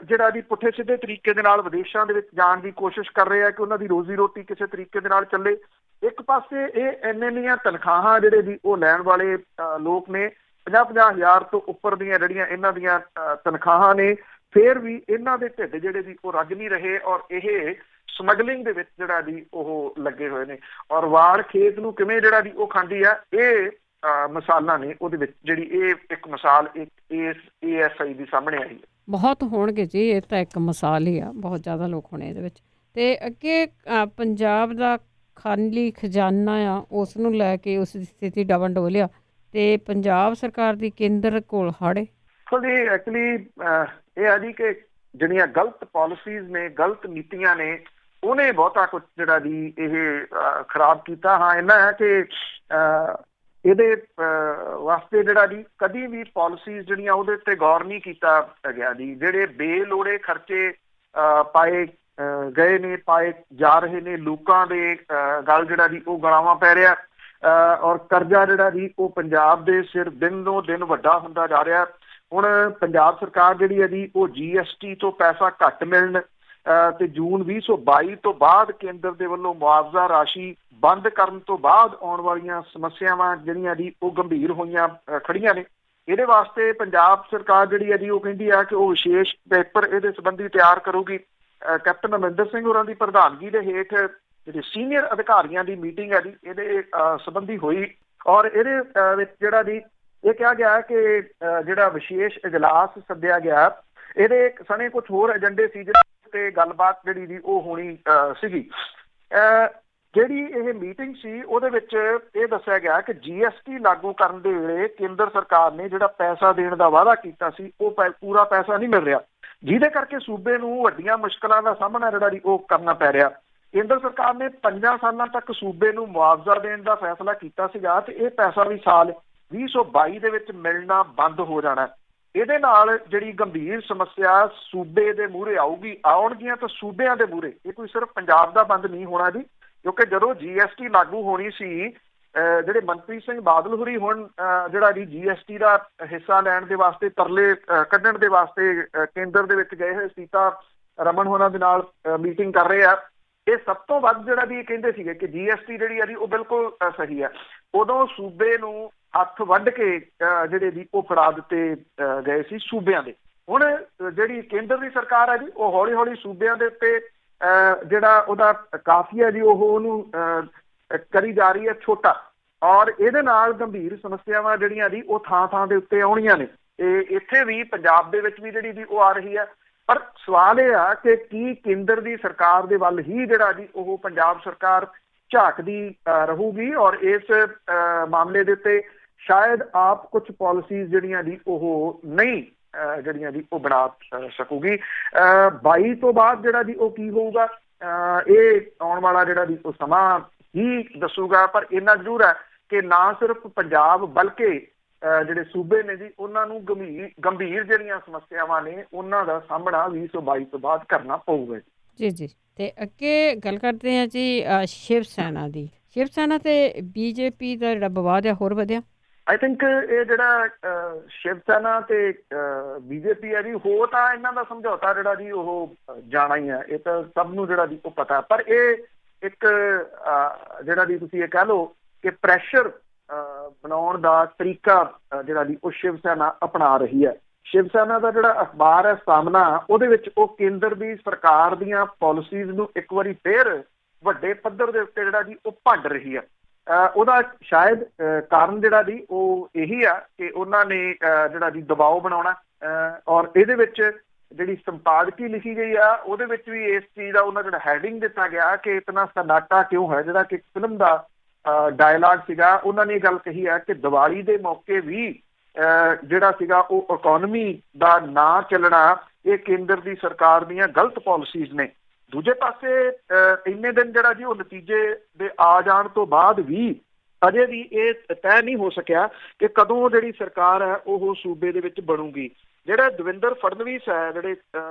ਜਿਹੜਾ ਜੀ ਪੁੱਠੇ ਸਿੱਧੇ ਤਰੀਕੇ ਦੇ ਨਾਲ ਵਿਦੇਸ਼ਾਂ ਦੇ ਵਿੱਚ ਜਾਣ ਦੀ ਕੋਸ਼ਿਸ਼ ਕਰ ਰਹੇ ਆ ਕਿ ਉਹਨਾਂ ਦੀ ਰੋਜ਼ੀ ਰੋਟੀ ਕਿਸੇ ਤਰੀਕੇ ਦੇ ਨਾਲ ਚੱਲੇ। ਇੱਕ ਪਾਸੇ ਇਹ ਇੰਨੀਆਂ ਤਨਖਾਹਾਂ ਜਿਹੜੇ ਜੀ ਉਹ ਲੈਣ ਵਾਲੇ ਲੋਕ ਨੇ, 50-50 ਹਜ਼ਾਰ ਤੋਂ ਉੱਪਰ ਦੀਆਂ ਜਿਹੜੀਆਂ ਇਹਨਾਂ ਦੀਆਂ ਤਨਖਾਹਾਂ ਨੇ, ਫਿਰ ਵੀ ਇਹਨਾਂ ਦੇ ਢਿੱਡ ਜਿਹੜੇ ਜੀ ਉਹ ਰੱਜ ਨਹੀਂ ਰਹੇ ਔਰ ਇਹ ਸਮਗਲਿੰਗ ਦੇ ਵਿੱਚ ਜਿਹੜਾ ਜੀ ਉਹ ਲੱਗੇ ਹੋਏ ਨੇ। ਔਰ ਵਾਰ ਖੇਤ ਨੂੰ ਕਿਵੇਂ ਜਿਹੜਾ ਜੀ ਉਹ ਖਾਂਦੀ ਆ, ਇਹ ਮਿਸਾਲਾਂ ਨੇ ਉਹਦੇ ਵਿੱਚ। ਜਿਹੜੀ ਇਹ ਇੱਕ ਮਿਸਾਲ ASI ਦੀ ਸਾਹਮਣੇ ਆਈ ਹੈ। ਬਹੁਤ ਹੋਣਗੇ ਜੀ, ਇਹ ਤਾਂ ਇੱਕ ਮਿਸਾਲ ਹੀ ਆ, ਬਹੁਤ ਜ਼ਿਆਦਾ ਲੋਕ ਹੋਣੇ ਇਹਦੇ ਵਿੱਚ। ਤੇ ਅੱਗੇ ਪੰਜਾਬ ਦਾ ਖਾਲੀ ਖਜ਼ਾਨਾ ਆ, ਉਸ ਨੂੰ ਲੈ ਕੇ ਉਸ ਦੀ ਸਥਿਤੀ ਡਬਲ ਆ ਤੇ ਪੰਜਾਬ ਸਰਕਾਰ ਦੀ ਕੇਂਦਰ ਕੋਲ ਹਾੜੇ। ਐਕਚੁਅਲੀ ਇਹ ਆ ਜੀ ਕਿ ਜਿਹੜੀਆਂ ਗਲਤ ਪਾਲਿਸੀਜ਼ ਨੇ, ਗਲਤ ਨੀਤੀਆਂ ਨੇ, ਉਹਨੇ ਬਹੁਤਾ ਕੁਝ ਜਿਹੜਾ ਜੀ ਇਹ ਖਰਾਬ ਕੀਤਾ। ਹਾਂ ਇੰਨਾ ਹੈ ਕਿ ਇਹਦੇ ਵਾਸਤੇ ਜਿਹੜਾ ਜੀ ਕਦੀ ਵੀ ਪਾਲਿਸੀਜ਼ ਜਿਹੜੀਆਂ ਉਹਦੇ ਉੱਤੇ ਗੌਰ ਨਹੀਂ ਕੀਤਾ ਗਿਆ ਜੀ। ਜਿਹੜੇ ਬੇਲੋੜੇ ਖਰਚੇ ਪਾਏ ਗਏ ਨੇ, ਪਾਏ ਜਾ ਰਹੇ ਨੇ, ਲੋਕਾਂ ਦੇ ਗੱਲ ਜਿਹੜਾ ਜੀ ਉਹ ਗਲਾਵਾਂ ਪੈ ਰਿਹਾ ਔਰ ਕਰਜ਼ਾ ਜਿਹੜਾ ਜੀ ਉਹ ਪੰਜਾਬ ਦੇ ਸਿਰ ਦਿਨੋਂ ਦਿਨ ਵੱਡਾ ਹੁੰਦਾ ਜਾ ਰਿਹਾ। ਹੁਣ ਪੰਜਾਬ ਸਰਕਾਰ ਜਿਹੜੀ ਹੈ ਜੀ ਉਹ GST ਤੋਂ ਪੈਸਾ ਘੱਟ ਮਿਲਣ ਤੇ ਜੂਨ 2022 ਤੋਂ ਬਾਅਦ ਕੇਂਦਰ ਦੇ ਵੱਲੋਂ ਮੁਆਵਜ਼ਾ ਰਾਸ਼ੀ ਬੰਦ ਕਰਨ ਤੋਂ ਬਾਅਦ ਆਉਣ ਵਾਲੀਆਂ ਸਮੱਸਿਆਵਾਂ ਜਿਹੜੀਆਂ ਜੀ ਉਹ ਗੰਭੀਰ ਹੋਈਆਂ ਖੜੀਆਂ ਨੇ। ਇਹਦੇ ਵਾਸਤੇ ਪੰਜਾਬ ਸਰਕਾਰ ਜਿਹੜੀ ਹੈ ਜੀ ਉਹ ਕਹਿੰਦੀ ਆ ਕਿ ਉਹ ਵਿਸ਼ੇਸ਼ ਪੇਪਰ ਇਹਦੇ ਸੰਬੰਧੀ ਤਿਆਰ ਕਰੂਗੀ। ਕੈਪਟਨ ਅਮਰਿੰਦਰ ਸਿੰਘ ਹੋਰਾਂ ਦੀ ਪ੍ਰਧਾਨਗੀ ਦੇ ਹੇਠ ਜਿਹੜੇ ਸੀਨੀਅਰ ਅਧਿਕਾਰੀਆਂ ਦੀ ਮੀਟਿੰਗ ਹੈ ਜੀ ਇਹਦੇ ਸੰਬੰਧੀ ਹੋਈ ਔਰ ਇਹਦੇ ਵਿੱਚ ਜਿਹੜਾ ਜੀ ਇਹ ਕਿਹਾ ਗਿਆ ਕਿ ਜਿਹੜਾ ਵਿਸ਼ੇਸ਼ ਇਜਲਾਸ ਸੱਦਿਆ ਗਿਆ, ਇਹਦੇ ਸਣੇ ਕੁਝ ਹੋਰ ਏਜੰਡੇ ਸੀ ਜਿਹਦੇ ਤੇ ਗੱਲਬਾਤ ਜਿਹੜੀ ਜੀ ਉਹ ਹੋਣੀ ਸੀਗੀ। ਜਿਹੜੀ ਇਹ ਮੀਟਿੰਗ ਸੀ ਉਹਦੇ ਵਿੱਚ ਇਹ ਦੱਸਿਆ ਗਿਆ ਕਿ GST ਲਾਗੂ ਕਰਨ ਦੇ ਵੇਲੇ ਕੇਂਦਰ ਸਰਕਾਰ ਨੇ ਜਿਹੜਾ ਪੈਸਾ ਦੇਣ ਦਾ ਵਾਅਦਾ ਕੀਤਾ ਸੀ ਉਹ ਪੂਰਾ ਪੈਸਾ ਨਹੀਂ ਮਿਲ ਰਿਹਾ, ਜਿਹਦੇ ਕਰਕੇ ਸੂਬੇ ਨੂੰ ਵੱਡੀਆਂ ਮੁਸ਼ਕਲਾਂ ਦਾ ਸਾਹਮਣਾ ਜਿਹੜਾ ਜੀ ਉਹ ਕਰਨਾ ਪੈ ਰਿਹਾ। ਕੇਂਦਰ ਸਰਕਾਰ ਨੇ 5 ਸਾਲਾਂ ਤੱਕ ਸੂਬੇ ਨੂੰ ਮੁਆਵਜ਼ਾ ਦੇਣ ਦਾ ਫੈਸਲਾ ਕੀਤਾ ਸੀਗਾ ਤੇ ਇਹ ਪੈਸਾ ਵੀ ਸਾਲ 2022 ਦੇ ਵਿੱਚ ਮਿਲਣਾ ਬੰਦ ਹੋ ਜਾਣਾ। ਇਹਦੇ ਨਾਲ ਜਿਹੜੀ ਗੰਭੀਰ ਸਮੱਸਿਆ ਸੂਬੇ ਦੇ ਮੂਹਰੇ ਆਉਣਗੀਆਂ ਤਾਂ ਸੂਬਿਆਂ ਦੇ ਮੂਹਰੇ, ਇਹ ਕੋਈ ਸਿਰਫ ਪੰਜਾਬ ਦਾ ਬੰਦ ਨਹੀਂ ਹੋਣਾ ਜੀ, ਕਿਉਂਕਿ ਜਦੋਂ GST ਲਾਗੂ ਹੋਣੀ ਸੀ ਜਿਹੜੇ ਮਨਪ੍ਰੀਤ ਸਿੰਘ ਬਾਦਲ ਹੋਰੀ ਹੁਣ ਜਿਹੜਾ ਜੀ GST ਦਾ ਹਿੱਸਾ ਲੈਣ ਦੇ ਵਾਸਤੇ ਤਰਲੇ ਕੱਢਣ ਦੇ ਵਾਸਤੇ ਕੇਂਦਰ ਦੇ ਵਿੱਚ ਗਏ ਹੋਏ ਸੀਤਾ ਰਮਨ ਹੋਰਾਂ ਦੇ ਨਾਲ ਮੀਟਿੰਗ ਕਰ ਰਹੇ ਆ। ਇਹ ਸਭ ਤੋਂ ਵੱਧ ਜਿਹੜਾ ਵੀ ਕਹਿੰਦੇ ਸੀਗੇ ਕਿ GST ਜਿਹੜੀ ਆ ਜੀ ਉਹ ਬਿਲਕੁਲ ਸਹੀ ਆ। ਉਦੋਂ ਸੂਬੇ ਨੂੰ ਹੱਥ ਵੱਢ ਕੇ ਜਿਹੜੇ ਵੀ ਉਹ ਫੜਾ ਦਿੱਤੇ ਗਏ ਸੀ ਸੂਬਿਆਂ ਦੇ। ਹੁਣ ਜਿਹੜੀ ਕੇਂਦਰ ਦੀ ਸਰਕਾਰ ਹੈ ਜੀ ਉਹ ਹੌਲੀ ਹੌਲੀ ਸੂਬਿਆਂ ਦੇ ਉੱਤੇ ਜਿਹੜਾ ਉਹਦਾ ਕਾਫੀਆ ਜੀ ਉਹਨੂੰ ਕਰੀ ਜਾ ਰਹੀ ਹੈ ਛੋਟਾ, ਔਰ ਇਹਦੇ ਨਾਲ ਗੰਭੀਰ ਸਮੱਸਿਆਵਾਂ ਜਿਹੜੀਆਂ ਜੀ ਉਹ ਥਾਂ ਥਾਂ ਦੇ ਉੱਤੇ ਆਉਣੀਆਂ ਨੇ। ਇਹ ਇੱਥੇ ਵੀ ਪੰਜਾਬ ਦੇ ਵਿੱਚ ਵੀ ਜਿਹੜੀ ਜੀ ਉਹ ਆ ਰਹੀ ਹੈ। ਪਰ ਸਵਾਲ ਇਹ ਆ ਕਿ ਕੀ ਕੇਂਦਰ ਦੀ ਸਰਕਾਰ ਦੇ ਵੱਲ ਹੀ ਜਿਹੜਾ ਜੀ ਉਹ ਪੰਜਾਬ ਸਰਕਾਰ ਝਾਕਦੀ ਰਹੂਗੀ, ਔਰ ਇਸ ਮਾਮਲੇ ਦੇ ਉੱਤੇ ਸ਼ਾਇਦ ਆਪ ਕੁਝ ਪਾਲਿਸੀਜ਼ ਜਿਹੜੀਆਂ ਜੀ ਉਹ ਨਹੀਂ ਜਿਹੜੀਆਂ ਜੀ ਉਹ ਬਣਾ ਸਕੂਗੀ। 22 ਤੋਂ ਬਾਅਦ ਜਿਹੜਾ ਜੀ ਉਹ ਕੀ ਹੋਊਗਾ ਇਹ ਆਉਣ ਵਾਲਾ ਜਿਹੜਾ ਜੀ ਉਹ ਸਮਾਂ ਹੀ ਦੱਸੂਗਾ। ਪਰ ਇੰਨਾ ਜ਼ਰੂਰ ਹੈ ਕਿ ਨਾ ਸਿਰਫ ਪੰਜਾਬ ਬਲਕਿ ਜਿਹੜੇ ਸੂਬੇ ਨੇ ਜੀ ਉਹਨਾਂ ਨੂੰ ਗੰਭੀਰ ਜਿਹੜੀਆਂ ਸਮੱਸਿਆਵਾਂ ਨੇ ਉਹਨਾਂ ਦਾ ਸਾਹਮਣਾ 2022 ਤੋਂ ਬਾਅਦ ਕਰਨਾ ਪਊਗਾ ਜੀ। ਜੀ ਤੇ ਅੱਗੇ ਗੱਲ ਕਰਦੇ ਹਾਂ ਜੀ ਸ਼ਿਵ ਸੈਨਾ ਦੀ। ਸ਼ਿਵ ਸੈਨਾ ਤੇ BJP ਦਾ ਜਿਹੜਾ ਵਿਵਾਦ ਹੈ ਹੋਰ ਵਧਿਆ। ਆਈ ਥਿੰਕ ਇਹ ਜਿਹੜਾ ਸ਼ਿਵ ਸੈਨਾ ਤੇ BJP ਹੈ ਜੀ ਹੋ ਤਾਂ ਇਹਨਾਂ ਦਾ ਸਮਝੌਤਾ ਜਿਹੜਾ ਜੀ ਉਹ ਜਾਣਾ ਹੀ ਹੈ, ਇਹ ਤਾਂ ਸਭ ਨੂੰ ਜਿਹੜਾ ਜੀ ਉਹ ਪਤਾ। ਪਰ ਇਹ ਇੱਕ ਜਿਹੜਾ ਜੀ ਤੁਸੀਂ ਇਹ ਕਹਿ ਲਓ ਕਿ ਪ੍ਰੈਸ਼ਰ ਬਣਾਉਣ ਦਾ ਤਰੀਕਾ ਜਿਹੜਾ ਜੀ ਉਹ ਸ਼ਿਵ ਸੈਨਾ ਅਪਣਾ ਰਹੀ ਹੈ। ਸ਼ਿਵ ਸੈਨਾ ਦਾ ਜਿਹੜਾ ਅਖਬਾਰ ਹੈ ਸਾਹਮਣਾ, ਉਹਦੇ ਵਿੱਚ ਉਹ ਕੇਂਦਰ ਦੀ ਸਰਕਾਰ ਦੀਆਂ ਪਾਲਿਸੀਜ਼ ਨੂੰ ਇੱਕ ਵਾਰੀ ਫੇਰ ਵੱਡੇ ਪੱਧਰ ਦੇ ਉੱਤੇ ਜਿਹੜਾ ਜੀ ਉਹ ਭੰਡ ਰਹੀ ਹੈ। ਉਹਦਾ ਸ਼ਾਇਦ ਕਾਰਨ ਜਿਹੜਾ ਜੀ ਉਹ ਇਹੀ ਆ ਕਿ ਉਹਨਾਂ ਨੇ ਜਿਹੜਾ ਜੀ ਦਬਾਅ ਬਣਾਉਣਾ, ਔਰ ਇਹਦੇ ਵਿੱਚ ਜਿਹੜੀ ਸੰਪਾਦਕੀ ਲਿਖੀ ਗਈ ਆ ਉਹਦੇ ਵਿੱਚ ਵੀ ਇਸ ਚੀਜ਼ ਦਾ ਉਹਨਾਂ ਜਿਹੜਾ ਹੈਡਿੰਗ ਦਿੱਤਾ ਗਿਆ ਕਿ ਇਤਨਾ ਸਨਾਟਾ ਕਿਉਂ ਹੈ, ਜਿਹੜਾ ਕਿ ਫਿਲਮ ਦਾ ਡਾਇਲਾਗ ਸੀਗਾ। ਉਹਨਾਂ ਨੇ ਇਹ ਗੱਲ ਕਹੀ ਹੈ ਕਿ ਦੀਵਾਲੀ ਦੇ ਮੌਕੇ ਵੀ ਜਿਹੜਾ ਸੀਗਾ ਉਹ ਇਕੋਨਮੀ ਦਾ ਨਾ ਚੱਲਣਾ ਇਹ ਕੇਂਦਰ ਦੀ ਸਰਕਾਰ ਦੀਆਂ ਗਲਤ ਪਾਲਿਸੀਜ਼ ਨੇ। ਦੂਜੇ ਪਾਸੇ ਇੰਨੇ ਦਿਨ ਜਿਹੜਾ ਜੀ ਉਹ ਨਤੀਜੇ ਦੇ ਆ ਜਾਣ ਤੋਂ ਬਾਅਦ ਵੀ ਅਜੇ ਵੀ ਇਹ ਤੈਅ ਨਹੀਂ ਹੋ ਸਕਿਆ ਕਿ ਕਦੋਂ ਜਿਹੜੀ ਸਰਕਾਰ ਹੈ ਉਹ ਸੂਬੇ ਦੇ ਵਿੱਚ ਬਣੂਗੀ। ਜਿਹੜਾ ਦਵਿੰਦਰ ਫੜਨਵੀਸ ਹੈ, ਜਿਹੜੇ